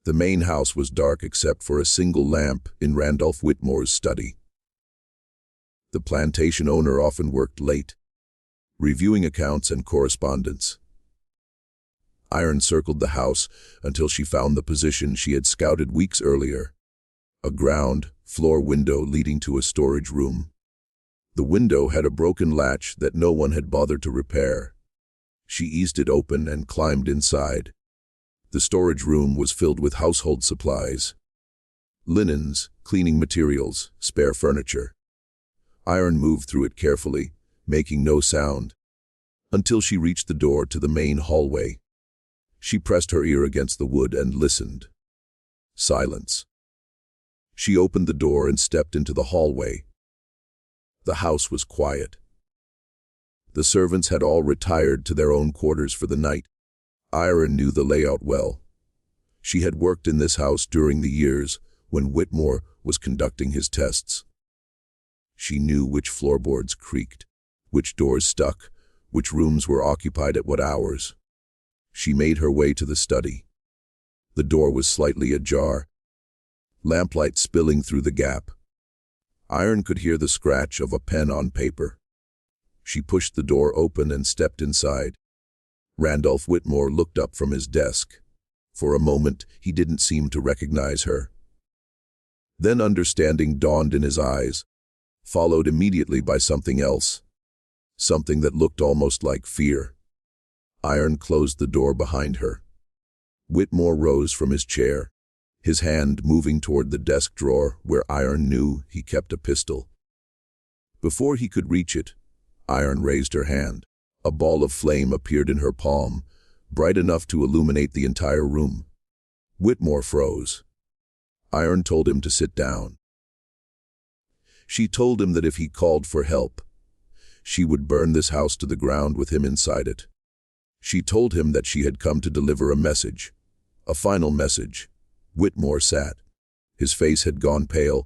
The main house was dark except for a single lamp in Randolph Whitmore's study. The plantation owner often worked late, reviewing accounts and correspondence. Iron circled the house until she found the position she had scouted weeks earlier, a ground floor window leading to a storage room. The window had a broken latch that no one had bothered to repair. She eased it open and climbed inside. The storage room was filled with household supplies, linens, cleaning materials, spare furniture. Iron moved through it carefully, making no sound, until she reached the door to the main hallway. She pressed her ear against the wood and listened. Silence. She opened the door and stepped into the hallway. The house was quiet. The servants had all retired to their own quarters for the night. Iron knew the layout well. She had worked in this house during the years when Whitmore was conducting his tests. She knew which floorboards creaked, which doors stuck, which rooms were occupied at what hours. She made her way to the study. The door was slightly ajar, lamplight spilling through the gap. Iron could hear the scratch of a pen on paper. She pushed the door open and stepped inside. Randolph Whitmore looked up from his desk. For a moment, he didn't seem to recognize her. Then understanding dawned in his eyes, followed immediately by something else, something that looked almost like fear. Iron closed the door behind her. Whitmore rose from his chair, his hand moving toward the desk drawer where Iron knew he kept a pistol. Before he could reach it, Iron raised her hand. A ball of flame appeared in her palm, bright enough to illuminate the entire room. Whitmore froze. Iron told him to sit down. She told him that if he called for help, she would burn this house to the ground with him inside it. She told him that she had come to deliver a message, a final message. Whitmore sat. His face had gone pale,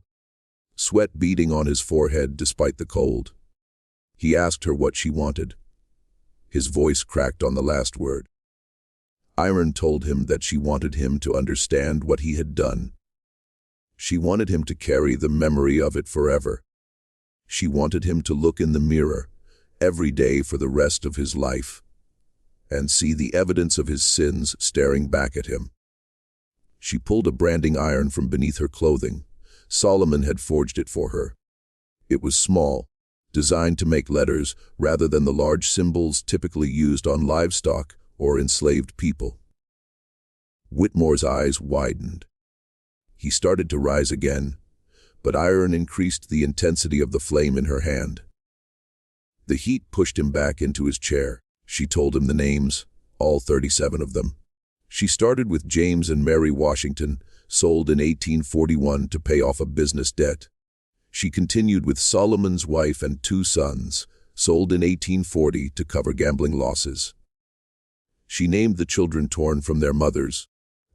sweat beading on his forehead despite the cold. He asked her what she wanted. His voice cracked on the last word. Iron told him that she wanted him to understand what he had done. She wanted him to carry the memory of it forever. She wanted him to look in the mirror every day for the rest of his life and see the evidence of his sins staring back at him. She pulled a branding iron from beneath her clothing, Solomon had forged it for her. It was small, designed to make letters rather than the large symbols typically used on livestock or enslaved people. Whitmore's eyes widened. He started to rise again, but iron increased the intensity of the flame in her hand. The heat pushed him back into his chair. She told him the names, all 37 of them. She started with James and Mary Washington, sold in 1841 to pay off a business debt. She continued with Solomon's wife and 2 sons, sold in 1840 to cover gambling losses. She named the children torn from their mothers,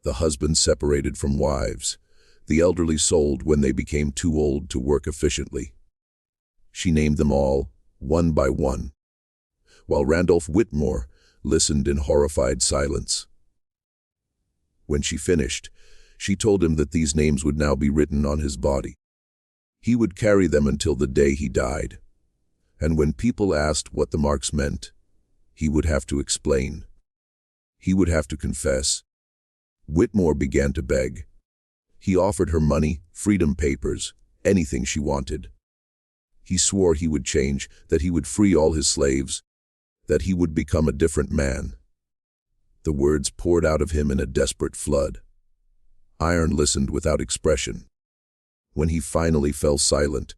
the husbands separated from wives, the elderly sold when they became too old to work efficiently. She named them all, one by one, while Randolph Whitmore listened in horrified silence. When she finished, she told him that these names would now be written on his body. He would carry them until the day he died, and when people asked what the marks meant, he would have to explain. He would have to confess. Whitmore began to beg. He offered her money, freedom papers, anything she wanted. He swore he would change, that he would free all his slaves, that he would become a different man. The words poured out of him in a desperate flood. Iron listened without expression. When he finally fell silent,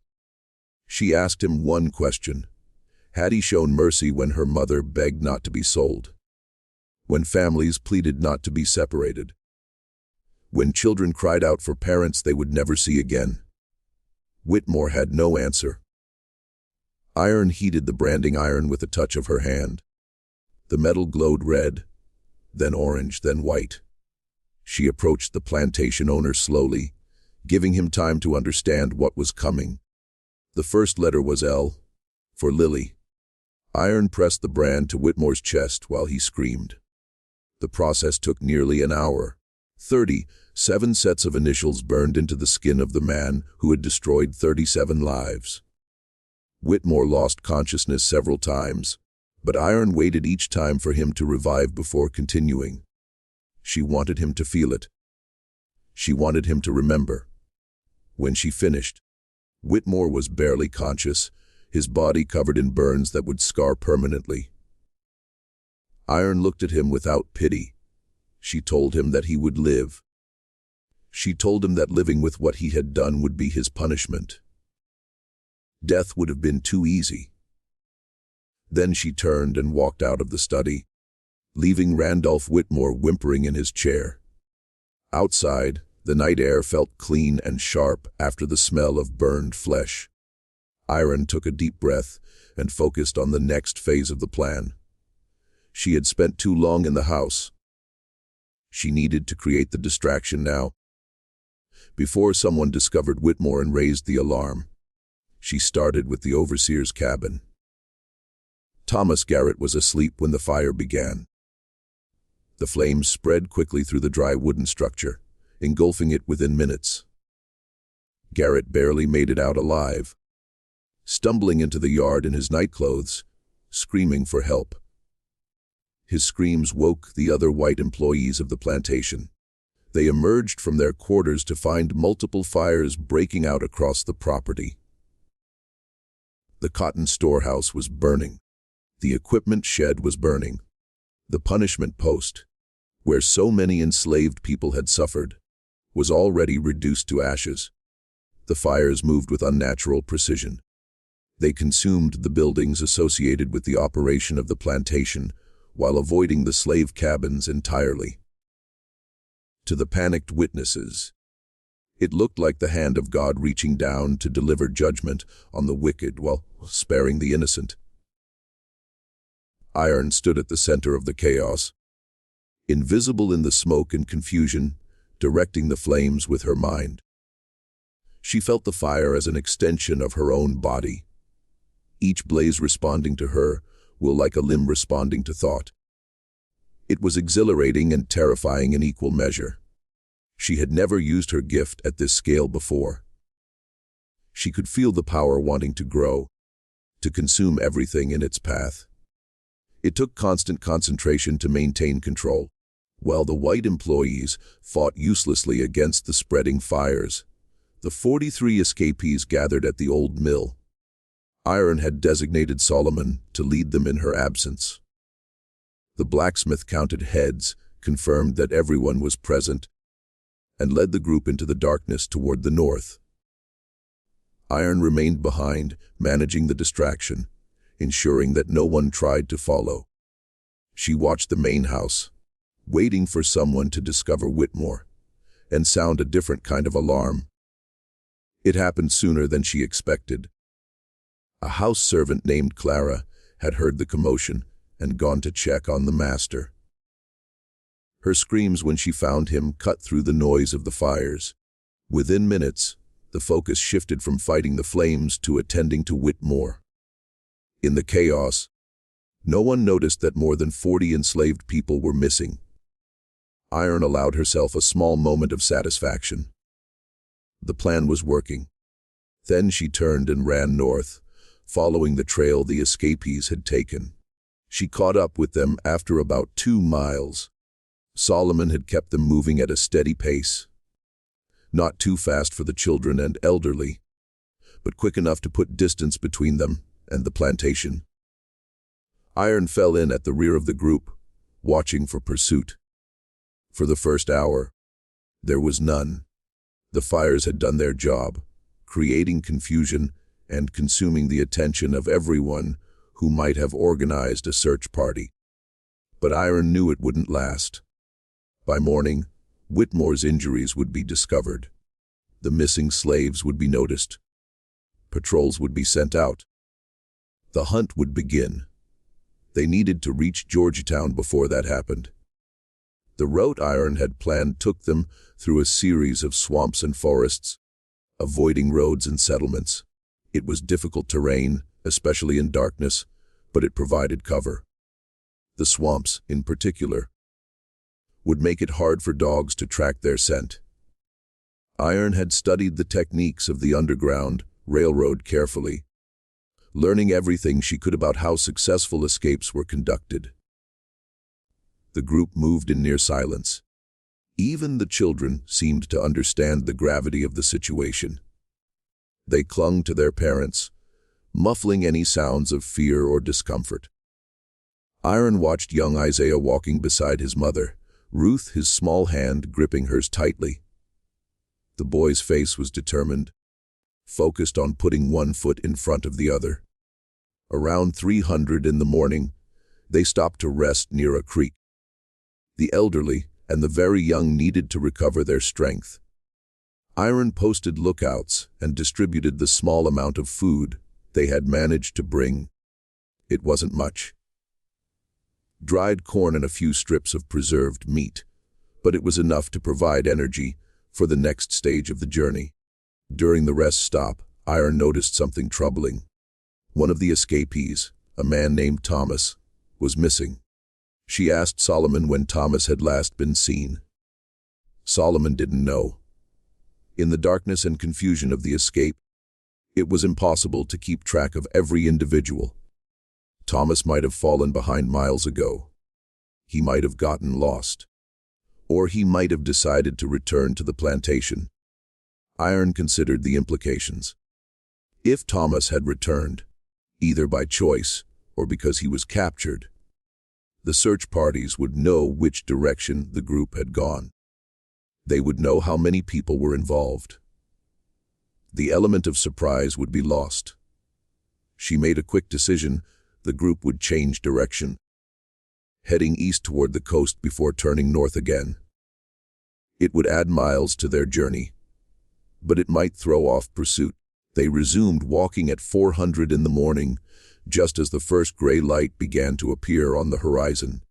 she asked him one question. Had he shown mercy when her mother begged not to be sold? When families pleaded not to be separated? When children cried out for parents they would never see again? Whitmore had no answer. Iron heated the branding iron with a touch of her hand. The metal glowed red, then orange, then white. She approached the plantation owner slowly, giving him time to understand what was coming. The first letter was L, for Lily. Iron pressed the brand to Whitmore's chest while he screamed. The process took nearly an hour. 37 sets of initials burned into the skin of the man who had destroyed 37 lives. Whitmore lost consciousness several times, but Iron waited each time for him to revive before continuing. She wanted him to feel it. She wanted him to remember. When she finished, Whitmore was barely conscious, his body covered in burns that would scar permanently. Iron looked at him without pity. She told him that he would live. She told him that living with what he had done would be his punishment. Death would have been too easy. Then she turned and walked out of the study, leaving Randolph Whitmore whimpering in his chair. Outside, the night air felt clean and sharp after the smell of burned flesh. Iron took a deep breath and focused on the next phase of the plan. She had spent too long in the house. She needed to create the distraction now. Before someone discovered Whitmore and raised the alarm, she started with the overseer's cabin. Thomas Garrett was asleep when the fire began. The flames spread quickly through the dry wooden structure, engulfing it within minutes. Garrett barely made it out alive, stumbling into the yard in his nightclothes, screaming for help. His screams woke the other white employees of the plantation. They emerged from their quarters to find multiple fires breaking out across the property. The cotton storehouse was burning. The equipment shed was burning. The punishment post, where so many enslaved people had suffered, was already reduced to ashes. The fires moved with unnatural precision. They consumed the buildings associated with the operation of the plantation, while avoiding the slave cabins entirely. To the panicked witnesses, it looked like the hand of God reaching down to deliver judgment on the wicked while sparing the innocent. Iron stood at the center of the chaos, invisible in the smoke and confusion, directing the flames with her mind. She felt the fire as an extension of her own body, each blaze responding to her, will like a limb responding to thought. It was exhilarating and terrifying in equal measure. She had never used her gift at this scale before. She could feel the power wanting to grow, to consume everything in its path. It took constant concentration to maintain control, while the white employees fought uselessly against the spreading fires. The 43 escapees gathered at the old mill. Iron had designated Solomon to lead them in her absence. The blacksmith counted heads, confirmed that everyone was present, and led the group into the darkness toward the north. Iron remained behind, managing the distraction, ensuring that no one tried to follow. She watched the main house, waiting for someone to discover Whitmore and sound a different kind of alarm. It happened sooner than she expected. A house servant named Clara had heard the commotion and gone to check on the master. Her screams when she found him cut through the noise of the fires. Within minutes, the focus shifted from fighting the flames to attending to Whitmore. In the chaos, no one noticed that more than 40 enslaved people were missing. Iron allowed herself a small moment of satisfaction. The plan was working. Then she turned and ran north, following the trail the escapees had taken. She caught up with them after about 2 miles. Solomon had kept them moving at a steady pace. Not too fast for the children and elderly, but quick enough to put distance between them and the plantation. Iron fell in at the rear of the group, watching for pursuit. For the first hour, there was none. The fires had done their job, creating confusion and consuming the attention of everyone who might have organized a search party. But Iron knew it wouldn't last. By morning, Whitmore's injuries would be discovered. The missing slaves would be noticed. Patrols would be sent out. The hunt would begin. They needed to reach Georgetown before that happened. The route Iron had planned took them through a series of swamps and forests, avoiding roads and settlements. It was difficult terrain, especially in darkness, but it provided cover. The swamps, in particular, would make it hard for dogs to track their scent. Iron had studied the techniques of the Underground Railroad carefully, learning everything she could about how successful escapes were conducted. The group moved in near silence. Even the children seemed to understand the gravity of the situation. They clung to their parents, muffling any sounds of fear or discomfort. Iron watched young Isaiah walking beside his mother, Ruth, his small hand gripping hers tightly. The boy's face was determined, focused on putting one foot in front of the other. Around 300 in the morning, they stopped to rest near a creek. The elderly and the very young needed to recover their strength. Iron posted lookouts and distributed the small amount of food they had managed to bring. It wasn't much. Dried corn and a few strips of preserved meat, but it was enough to provide energy for the next stage of the journey. During the rest stop, Iron noticed something troubling. One of the escapees, a man named Thomas, was missing. She asked Solomon when Thomas had last been seen. Solomon didn't know. In the darkness and confusion of the escape, it was impossible to keep track of every individual. Thomas might have fallen behind miles ago. He might have gotten lost. Or he might have decided to return to the plantation. Iron considered the implications. If Thomas had returned, either by choice or because he was captured, the search parties would know which direction the group had gone. They would know how many people were involved. The element of surprise would be lost. She made a quick decision. The group would change direction, heading east toward the coast before turning north again. It would add miles to their journey, but it might throw off pursuit. They resumed walking at 400 in the morning, just as the first gray light began to appear on the horizon.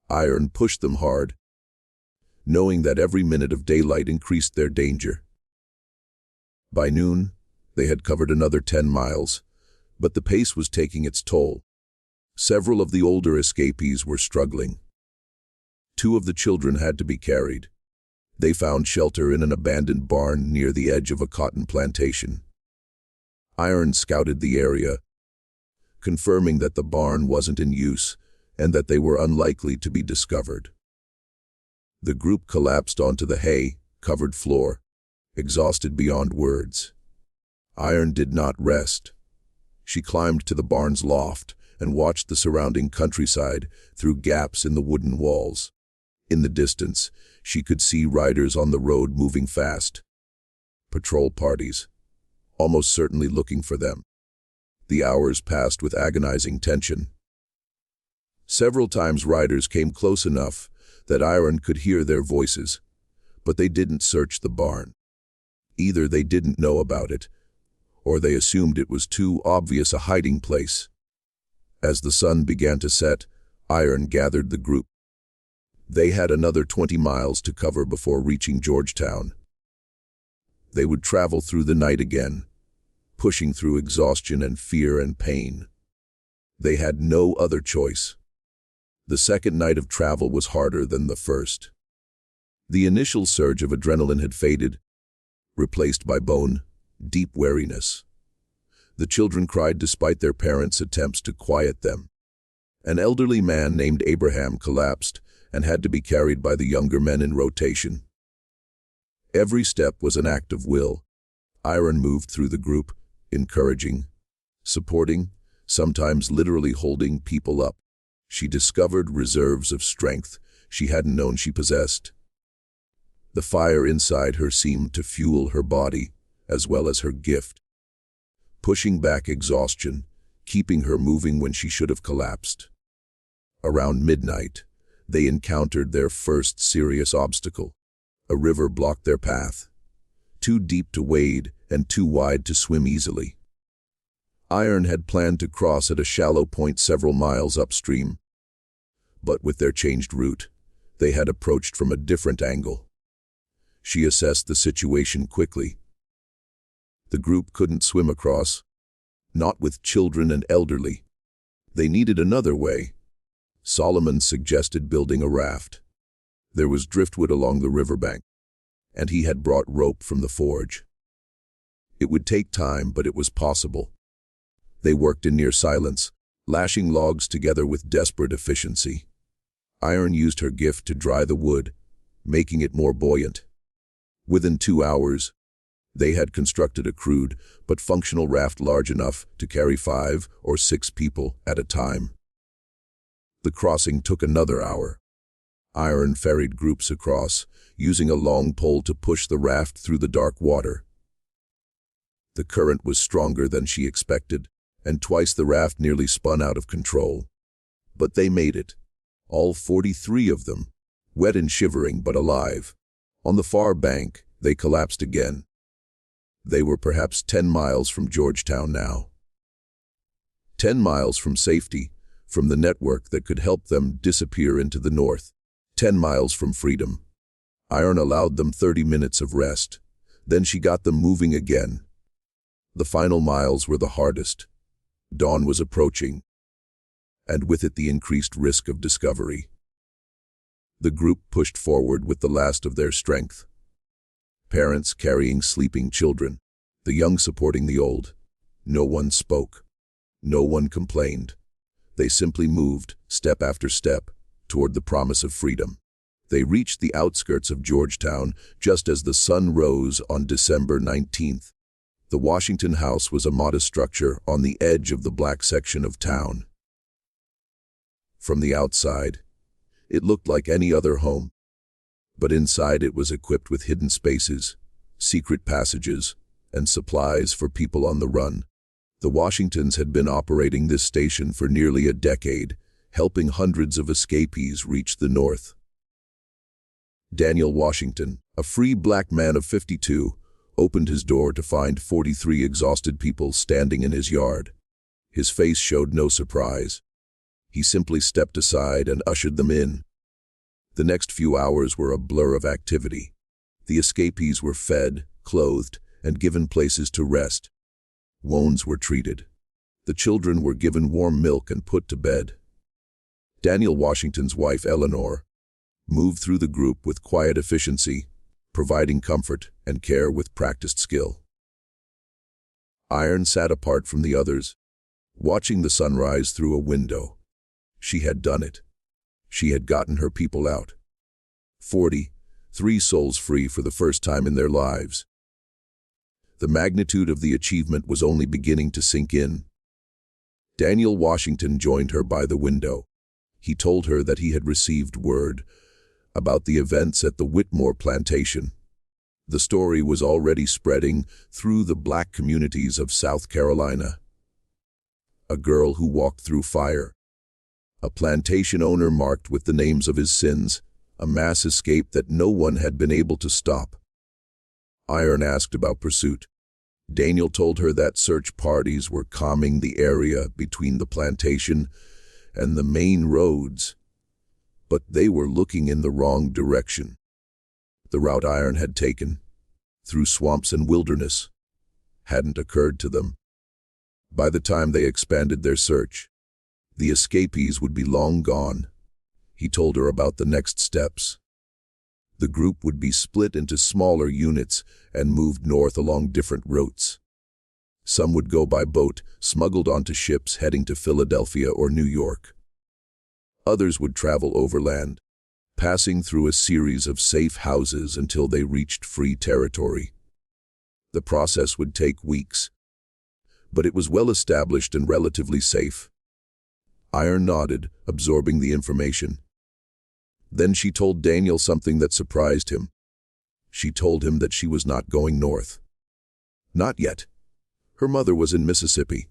Iron pushed them hard, knowing that every minute of daylight increased their danger. By noon, they had covered another 10 miles, but the pace was taking its toll. Several of the older escapees were struggling. 2 of the children had to be carried. They found shelter in an abandoned barn near the edge of a cotton plantation. Iron scouted the area, confirming that the barn wasn't in use and that they were unlikely to be discovered. The group collapsed onto the hay-covered floor, exhausted beyond words. Iron did not rest. She climbed to the barn's loft and watched the surrounding countryside through gaps in the wooden walls. In the distance, she could see riders on the road moving fast. Patrol parties, almost certainly looking for them. The hours passed with agonizing tension. Several times riders came close enough that Iron could hear their voices, but they didn't search the barn. Either they didn't know about it, or they assumed it was too obvious a hiding place. As the sun began to set, Iron gathered the group. They had another 20 miles to cover before reaching Georgetown. They would travel through the night again, pushing through exhaustion and fear and pain. They had no other choice. The second night of travel was harder than the first. The initial surge of adrenaline had faded, replaced by bone, deep weariness. The children cried despite their parents' attempts to quiet them. An elderly man named Abraham collapsed and had to be carried by the younger men in rotation. Every step was an act of will. Iron moved through the group, encouraging, supporting, sometimes literally holding people up. She discovered reserves of strength she hadn't known she possessed. The fire inside her seemed to fuel her body, as well as her gift, pushing back exhaustion, keeping her moving when she should have collapsed. Around midnight, they encountered their first serious obstacle. A river blocked their path, too deep to wade and too wide to swim easily. Iron had planned to cross at a shallow point several miles upstream, but with their changed route, they had approached from a different angle. She assessed the situation quickly. The group couldn't swim across, not with children and elderly. They needed another way. Solomon suggested building a raft. There was driftwood along the riverbank, and he had brought rope from the forge. It would take time, but it was possible. They worked in near silence, lashing logs together with desperate efficiency. Iron used her gift to dry the wood, making it more buoyant. Within 2 hours, they had constructed a crude but functional raft large enough to carry 5 or 6 people at a time. The crossing took another hour. Iron ferried groups across, using a long pole to push the raft through the dark water. The current was stronger than she expected, and twice the raft nearly spun out of control. But they made it, all 43 of them, wet and shivering but alive. On the far bank, they collapsed again. They were perhaps 10 miles from Georgetown now. 10 miles from safety, from the network that could help them disappear into the north. 10 miles from freedom. Iron allowed them 30 minutes of rest. Then she got them moving again. The final miles were the hardest. Dawn was approaching, and with it the increased risk of discovery. The group pushed forward with the last of their strength. Parents carrying sleeping children, the young supporting the old. No one spoke. No one complained. They simply moved, step after step, toward the promise of freedom. They reached the outskirts of Georgetown just as the sun rose on December 19th. The Washington House was a modest structure on the edge of the black section of town. From the outside, it looked like any other home, but inside it was equipped with hidden spaces, secret passages, and supplies for people on the run. The Washingtons had been operating this station for nearly a decade, helping hundreds of escapees reach the north. Daniel Washington, a free black man of 52, opened his door to find 43 exhausted people standing in his yard. His face showed no surprise. He simply stepped aside and ushered them in. The next few hours were a blur of activity. The escapees were fed, clothed, and given places to rest. Wounds were treated. The children were given warm milk and put to bed. Daniel Washington's wife, Eleanor, moved through the group with quiet efficiency, providing comfort and care with practiced skill. Iron sat apart from the others, watching the sunrise through a window. She had done it. She had gotten her people out. 43 souls free for the first time in their lives. The magnitude of the achievement was only beginning to sink in. Daniel Washington joined her by the window. He told her that he had received word about the events at the Whitmore plantation. The story was already spreading through the black communities of South Carolina. A girl who walked through fire. A plantation owner marked with the names of his sins. A mass escape that no one had been able to stop. Iron asked about pursuit. Daniel told her that search parties were combing the area between the plantation and the main roads, but they were looking in the wrong direction. The route Iron had taken, through swamps and wilderness, hadn't occurred to them. By the time they expanded their search, the escapees would be long gone. He told her about the next steps. The group would be split into smaller units and moved north along different routes. Some would go by boat, smuggled onto ships heading to Philadelphia or New York. Others would travel overland, passing through a series of safe houses until they reached free territory. The process would take weeks, but it was well established and relatively safe. Iron nodded, absorbing the information. Then she told Daniel something that surprised him. She told him that she was not going north. Not yet. Her mother was in Mississippi.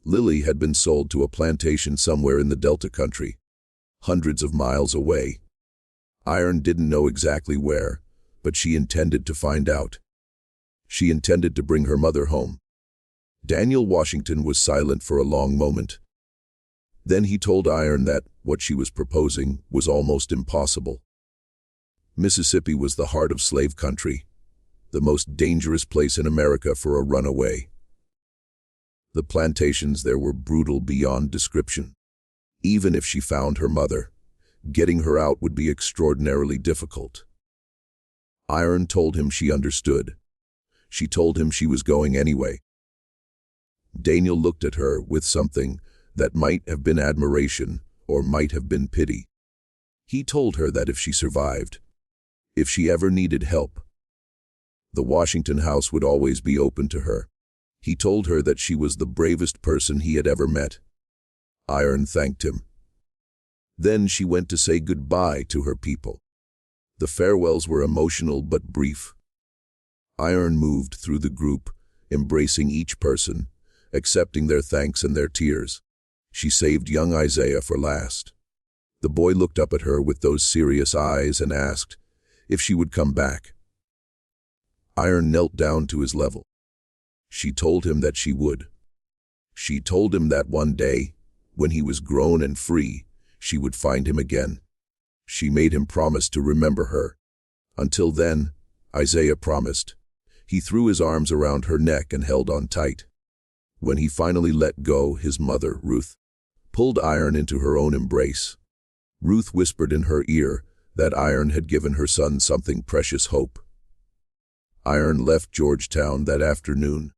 Lily had been sold to a plantation somewhere in the Delta country, hundreds of miles away. Iron didn't know exactly where, but she intended to find out. She intended to bring her mother home. Daniel Washington was silent for a long moment. Then he told Iron that what she was proposing was almost impossible. Mississippi was the heart of slave country, the most dangerous place in America for a runaway. The plantations there were brutal beyond description. Even if she found her mother, getting her out would be extraordinarily difficult. Iron told him she understood. She told him she was going anyway. Daniel looked at her with something that might have been admiration or might have been pity. He told her that if she survived, if she ever needed help, the Washington house would always be open to her. He told her that she was the bravest person he had ever met. Iron thanked him. Then she went to say goodbye to her people. The farewells were emotional but brief. Iron moved through the group, embracing each person, accepting their thanks and their tears. She saved young Isaiah for last. The boy looked up at her with those serious eyes and asked if she would come back. Iron knelt down to his level. She told him that she would. She told him that one day, when he was grown and free, she would find him again. She made him promise to remember her. Until then, Isaiah promised. He threw his arms around her neck and held on tight. When he finally let go, his mother, Ruth, pulled Iron into her own embrace. Ruth whispered in her ear that Iron had given her son something precious, hope. Iron left Georgetown that afternoon,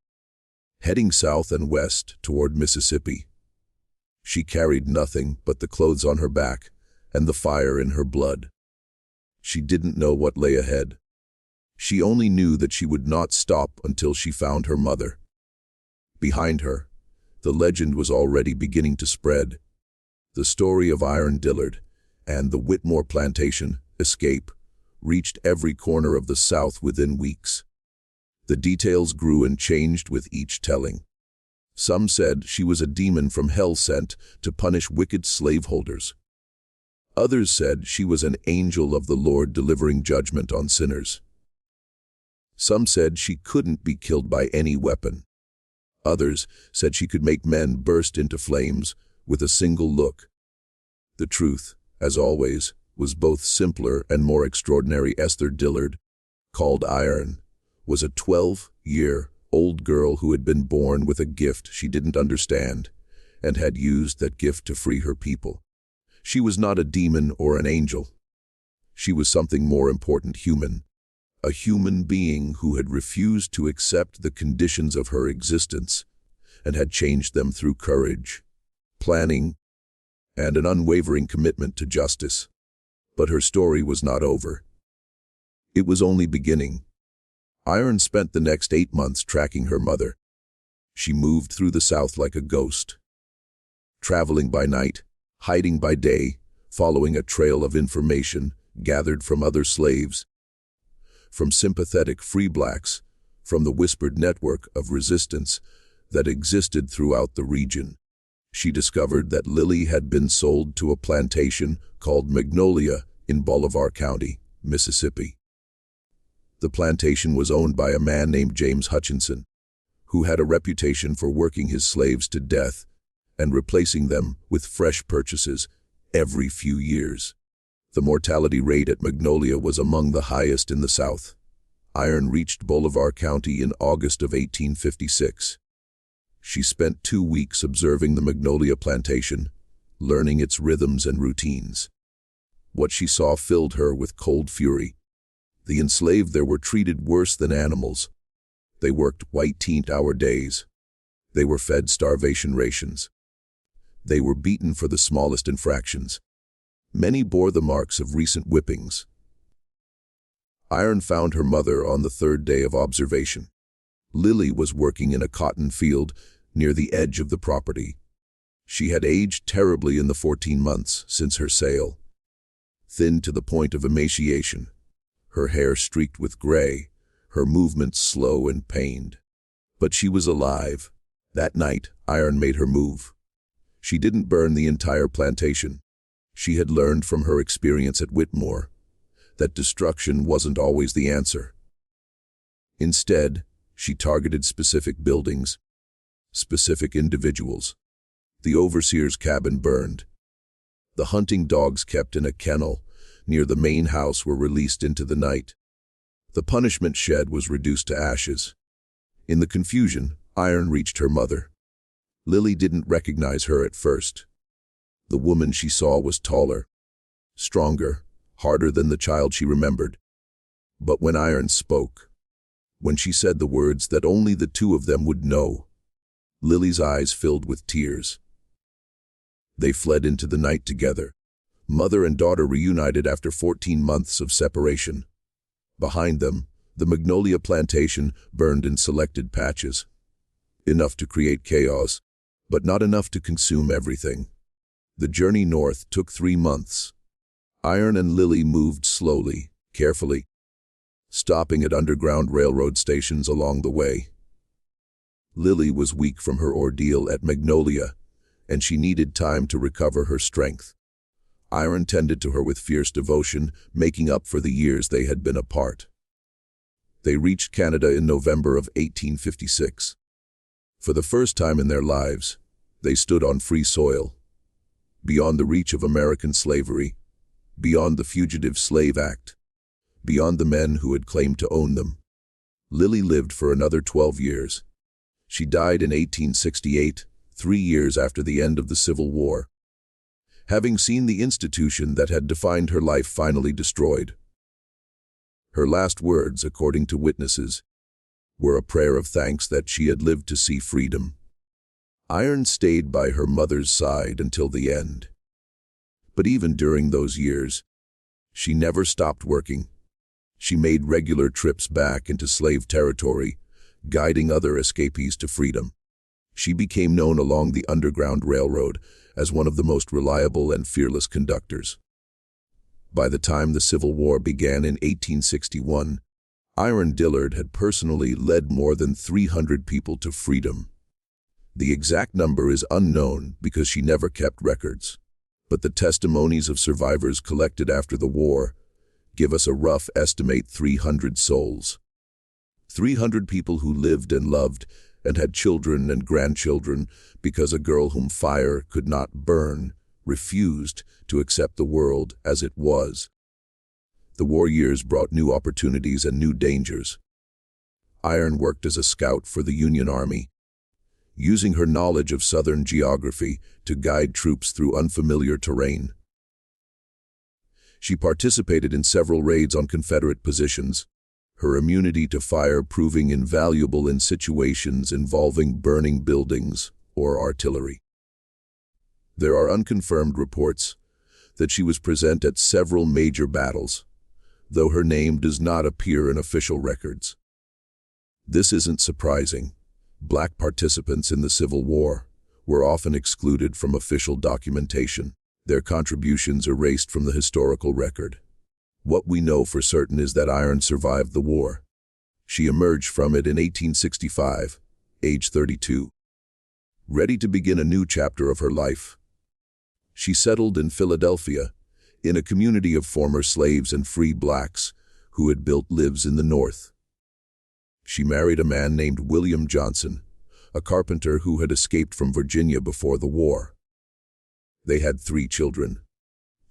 heading south and west toward Mississippi. She carried nothing but the clothes on her back and the fire in her blood. She didn't know what lay ahead. She only knew that she would not stop until she found her mother. Behind her, the legend was already beginning to spread. The story of Iron Dillard and the Whitmore plantation escape reached every corner of the South within weeks. The details grew and changed with each telling. Some said she was a demon from hell sent to punish wicked slaveholders. Others said she was an angel of the Lord delivering judgment on sinners. Some said she couldn't be killed by any weapon. Others said she could make men burst into flames with a single look. The truth, as always, was both simpler and more extraordinary. Esther Dillard, called Iron, was a 12-year-old girl who had been born with a gift she didn't understand and had used that gift to free her people. She was not a demon or an angel. She was something more important, human. A human being who had refused to accept the conditions of her existence and had changed them through courage, planning, and an unwavering commitment to justice. But her story was not over. It was only beginning. Iron spent the next 8 months tracking her mother. She moved through the South like a ghost, traveling by night, hiding by day, following a trail of information gathered from other slaves, from sympathetic free blacks, from the whispered network of resistance that existed throughout the region. She discovered that Lily had been sold to a plantation called Magnolia in Bolivar County, Mississippi. The plantation was owned by a man named James Hutchinson, who had a reputation for working his slaves to death and replacing them with fresh purchases every few years. The mortality rate at Magnolia was among the highest in the South. Iron reached Bolivar County in August of 1856. She spent 2 weeks observing the Magnolia plantation, learning its rhythms and routines. What she saw filled her with cold fury. The enslaved there were treated worse than animals. They worked 18-hour days. They were fed starvation rations. They were beaten for the smallest infractions. Many bore the marks of recent whippings. Iron found her mother on the 3rd day of observation. Lily was working in a cotton field near the edge of the property. She had aged terribly in the 14 months since her sale. Thin to the point of emaciation, her hair streaked with gray, her movements slow and pained. But she was alive. That night, Iron made her move. She didn't burn the entire plantation. She had learned from her experience at Whitmore that destruction wasn't always the answer. Instead, she targeted specific buildings, specific individuals. The overseer's cabin burned. The hunting dogs kept in a kennel near the main house were released into the night. The punishment shed was reduced to ashes. In the confusion, Iron reached her mother. Lily didn't recognize her at first. The woman she saw was taller, stronger, harder than the child she remembered. But when Iron spoke, when she said the words that only the two of them would know, Lily's eyes filled with tears. They fled into the night together. Mother and daughter reunited after 14 months of separation. Behind them, the Magnolia plantation burned in selected patches. Enough to create chaos, but not enough to consume everything. The journey north took 3 months. Iron and Lily moved slowly, carefully, stopping at underground railroad stations along the way. Lily was weak from her ordeal at Magnolia, and she needed time to recover her strength. Iron tended to her with fierce devotion, making up for the years they had been apart. They reached Canada in November of 1856. For the first time in their lives, they stood on free soil, beyond the reach of American slavery, beyond the Fugitive Slave Act, beyond the men who had claimed to own them. Lily lived for another 12 years. She died in 1868, 3 years after the end of the Civil War, having seen the institution that had defined her life finally destroyed. Her last words, according to witnesses, were a prayer of thanks that she had lived to see freedom. Iron stayed by her mother's side until the end. But even during those years, she never stopped working. She made regular trips back into slave territory, guiding other escapees to freedom. She became known along the Underground Railroad as one of the most reliable and fearless conductors. By the time the Civil War began in 1861, Iron Dillard had personally led more than 300 people to freedom. The exact number is unknown because she never kept records, but the testimonies of survivors collected after the war give us a rough estimate: 300 souls. 300 people who lived and loved and had children and grandchildren because a girl whom fire could not burn refused to accept the world as it was. The war years brought new opportunities and new dangers. Iron worked as a scout for the Union Army, using her knowledge of Southern geography to guide troops through unfamiliar terrain. She participated in several raids on Confederate positions, her immunity to fire proving invaluable in situations involving burning buildings or artillery. There are unconfirmed reports that she was present at several major battles, though her name does not appear in official records. This isn't surprising. Black participants in the Civil War were often excluded from official documentation, their contributions erased from the historical record. What we know for certain is that Iron survived the war. She emerged from it in 1865, age 32, ready to begin a new chapter of her life. She settled in Philadelphia, in a community of former slaves and free blacks who had built lives in the North. She married a man named William Johnson, a carpenter who had escaped from Virginia before the war. They had 3 children,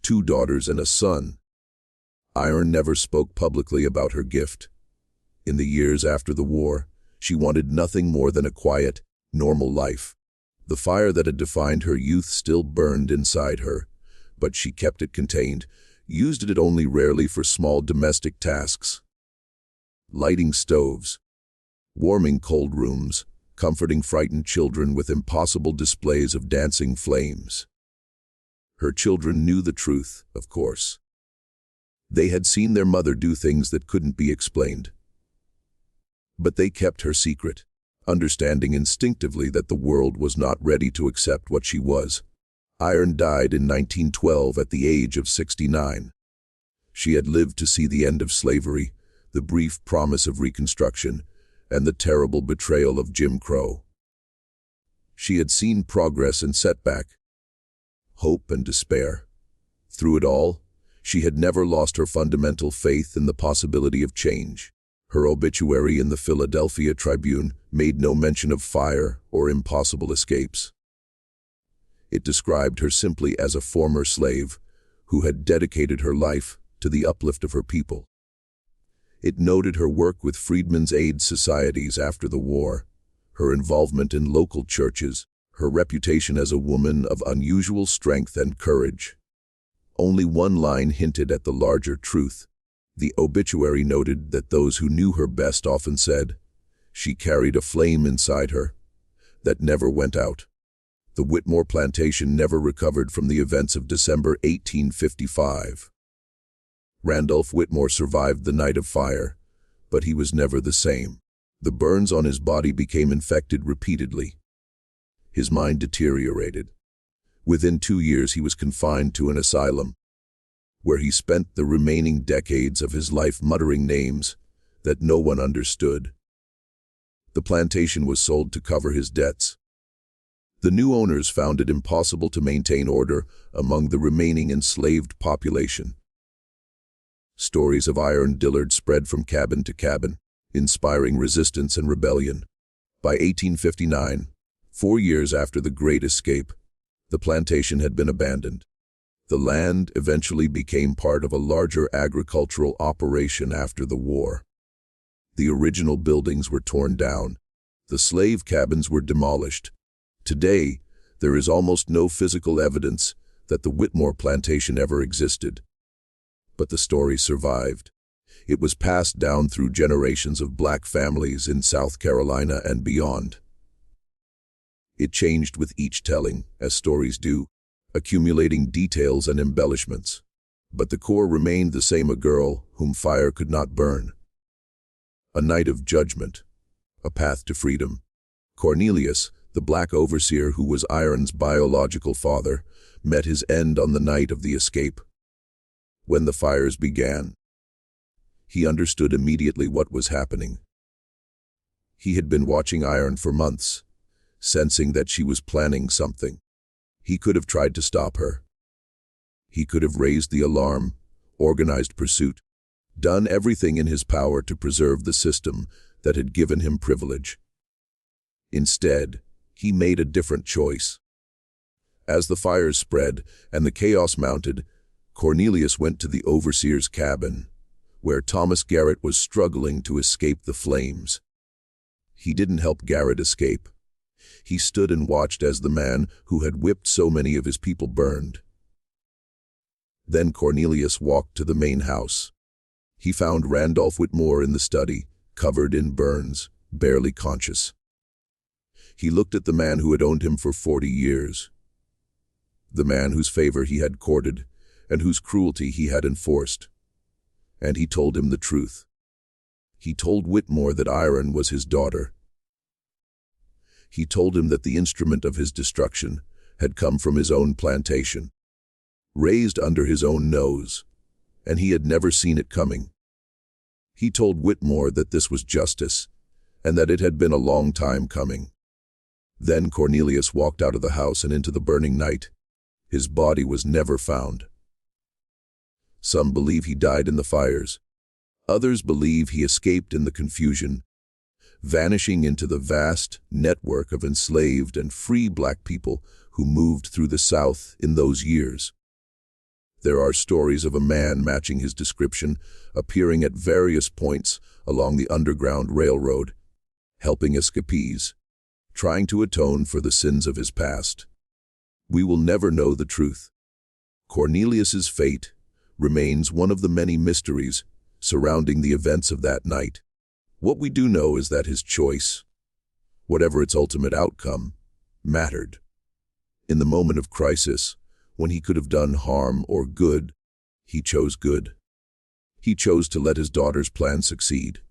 2 daughters and a son. Iron never spoke publicly about her gift. In the years after the war, she wanted nothing more than a quiet, normal life. The fire that had defined her youth still burned inside her, but she kept it contained, used it only rarely for small domestic tasks. Lighting stoves, warming cold rooms, comforting frightened children with impossible displays of dancing flames. Her children knew the truth, of course. They had seen their mother do things that couldn't be explained. But they kept her secret, understanding instinctively that the world was not ready to accept what she was. Iron died in 1912 at the age of 69. She had lived to see the end of slavery, the brief promise of Reconstruction, and the terrible betrayal of Jim Crow. She had seen progress and setback, hope and despair. Through it all, she had never lost her fundamental faith in the possibility of change. Her obituary in the Philadelphia Tribune made no mention of fire or impossible escapes. It described her simply as a former slave who had dedicated her life to the uplift of her people. It noted her work with Freedmen's Aid societies after the war, her involvement in local churches, her reputation as a woman of unusual strength and courage. Only one line hinted at the larger truth. The obituary noted that those who knew her best often said, she carried a flame inside her that never went out. The Whitmore plantation never recovered from the events of December 1855. Randolph Whitmore survived the night of fire, but he was never the same. The burns on his body became infected repeatedly. His mind deteriorated. Within 2 years he was confined to an asylum, where he spent the remaining decades of his life muttering names that no one understood. The plantation was sold to cover his debts. The new owners found it impossible to maintain order among the remaining enslaved population. Stories of Iron Dillard spread from cabin to cabin, inspiring resistance and rebellion. By 1859, 4 years after the Great Escape, the plantation had been abandoned. The land eventually became part of a larger agricultural operation after the war. The original buildings were torn down. The slave cabins were demolished. Today, there is almost no physical evidence that the Whitmore plantation ever existed. But the story survived. It was passed down through generations of black families in South Carolina and beyond. It changed with each telling, as stories do, accumulating details and embellishments. But the core remained the same: a girl whom fire could not burn. A night of judgment, a path to freedom. Cornelius, the black overseer who was Iron's biological father, met his end on the night of the escape. When the fires began, he understood immediately what was happening. He had been watching Iron for months, sensing that she was planning something. He could have tried to stop her. He could have raised the alarm, organized pursuit, done everything in his power to preserve the system that had given him privilege. Instead, he made a different choice. As the fires spread and the chaos mounted, Cornelius went to the overseer's cabin, where Thomas Garrett was struggling to escape the flames. He didn't help Garrett escape. He stood and watched as the man who had whipped so many of his people burned. Then Cornelius walked to the main house. He found Randolph Whitmore in the study, covered in burns, barely conscious. He looked at the man who had owned him for 40 years. The man whose favor he had courted and whose cruelty he had enforced. And he told him the truth. He told Whitmore that iron was his daughter. He told him that the instrument of his destruction had come from his own plantation, raised under his own nose, and he had never seen it coming. He told Whitmore that this was justice, and that it had been a long time coming. Then Cornelius walked out of the house and into the burning night. His body was never found. Some believe he died in the fires. Others believe he escaped in the confusion, vanishing into the vast network of enslaved and free black people who moved through the South in those years. There are stories of a man matching his description, appearing at various points along the Underground Railroad, helping escapees, trying to atone for the sins of his past. We will never know the truth. Cornelius's fate remains one of the many mysteries surrounding the events of that night. What we do know is that his choice, whatever its ultimate outcome, mattered. In the moment of crisis, when he could have done harm or good, he chose good. He chose to let his daughter's plan succeed.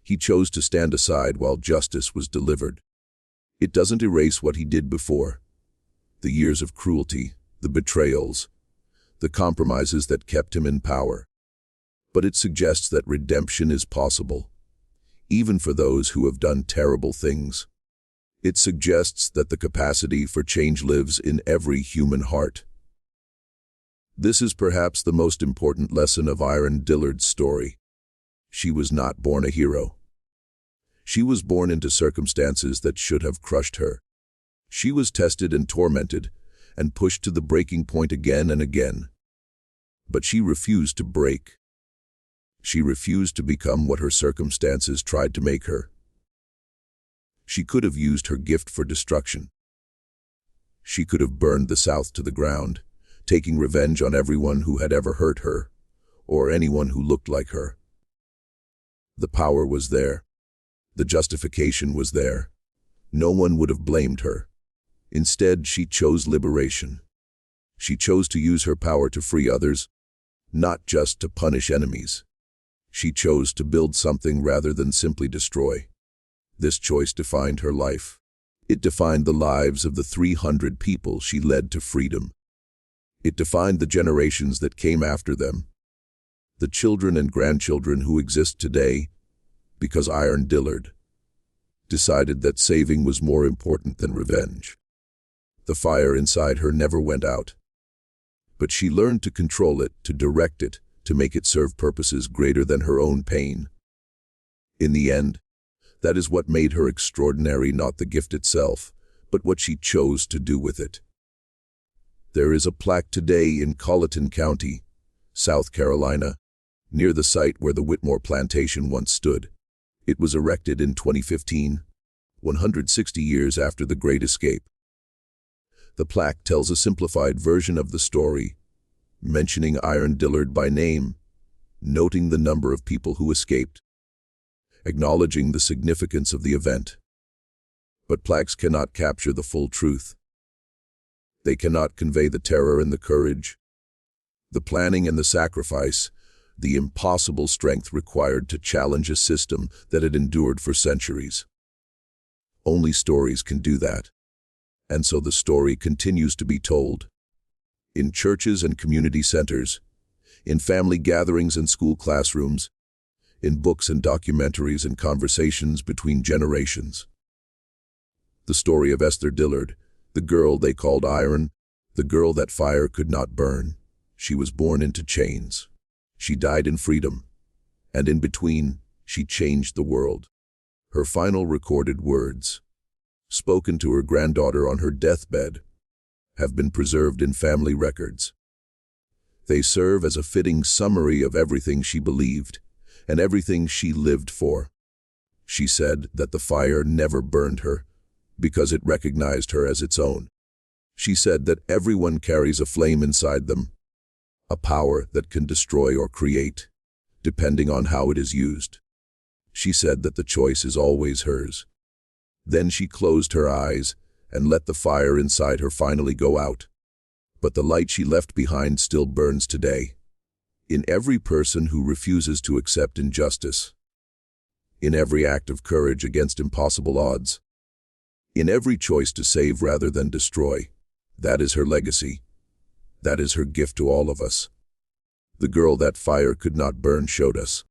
He chose to stand aside while justice was delivered. It doesn't erase what he did before. The years of cruelty, the betrayals, the compromises that kept him in power. But it suggests that redemption is possible, even for those who have done terrible things. It suggests that the capacity for change lives in every human heart. This is perhaps the most important lesson of Iron Dillard's story. She was not born a hero. She was born into circumstances that should have crushed her. She was tested and tormented, and pushed to the breaking point again and again. But she refused to break. She refused to become what her circumstances tried to make her. She could have used her gift for destruction. She could have burned the South to the ground, taking revenge on everyone who had ever hurt her, or anyone who looked like her. The power was there. The justification was there. No one would have blamed her. Instead, she chose liberation. She chose to use her power to free others, not just to punish enemies. She chose to build something rather than simply destroy. This choice defined her life. It defined the lives of the 300 people she led to freedom. It defined the generations that came after them, the children and grandchildren who exist today, because Iron Dillard decided that saving was more important than revenge. The fire inside her never went out, but she learned to control it, to direct it, to make it serve purposes greater than her own pain. In the end, that is what made her extraordinary, not the gift itself, but what she chose to do with it. There is a plaque today in Colatin County, South Carolina, near the site where the Whitmore Plantation once stood. It was erected in 2015, 160 years after the Great Escape. The plaque tells a simplified version of the story, mentioning Iron Dillard by name, noting the number of people who escaped, acknowledging the significance of the event. But plaques cannot capture the full truth. They cannot convey the terror and the courage, the planning and the sacrifice, the impossible strength required to challenge a system that had endured for centuries. Only stories can do that. And so the story continues to be told. In churches and community centers, in family gatherings and school classrooms, in books and documentaries and conversations between generations. The story of Esther Dillard, the girl they called Iron, the girl that fire could not burn. She was born into chains. She died in freedom. And in between, she changed the world. Her final recorded words, spoken to her granddaughter on her deathbed, have been preserved in family records. They serve as a fitting summary of everything she believed and everything she lived for. She said that the fire never burned her because it recognized her as its own. She said that everyone carries a flame inside them, a power that can destroy or create, depending on how it is used. She said that the choice is always hers. Then she closed her eyes and let the fire inside her finally go out. But the light she left behind still burns today, in every person who refuses to accept injustice, in every act of courage against impossible odds, in every choice to save rather than destroy. That is her legacy. That is her gift to all of us. The girl that fire could not burn showed us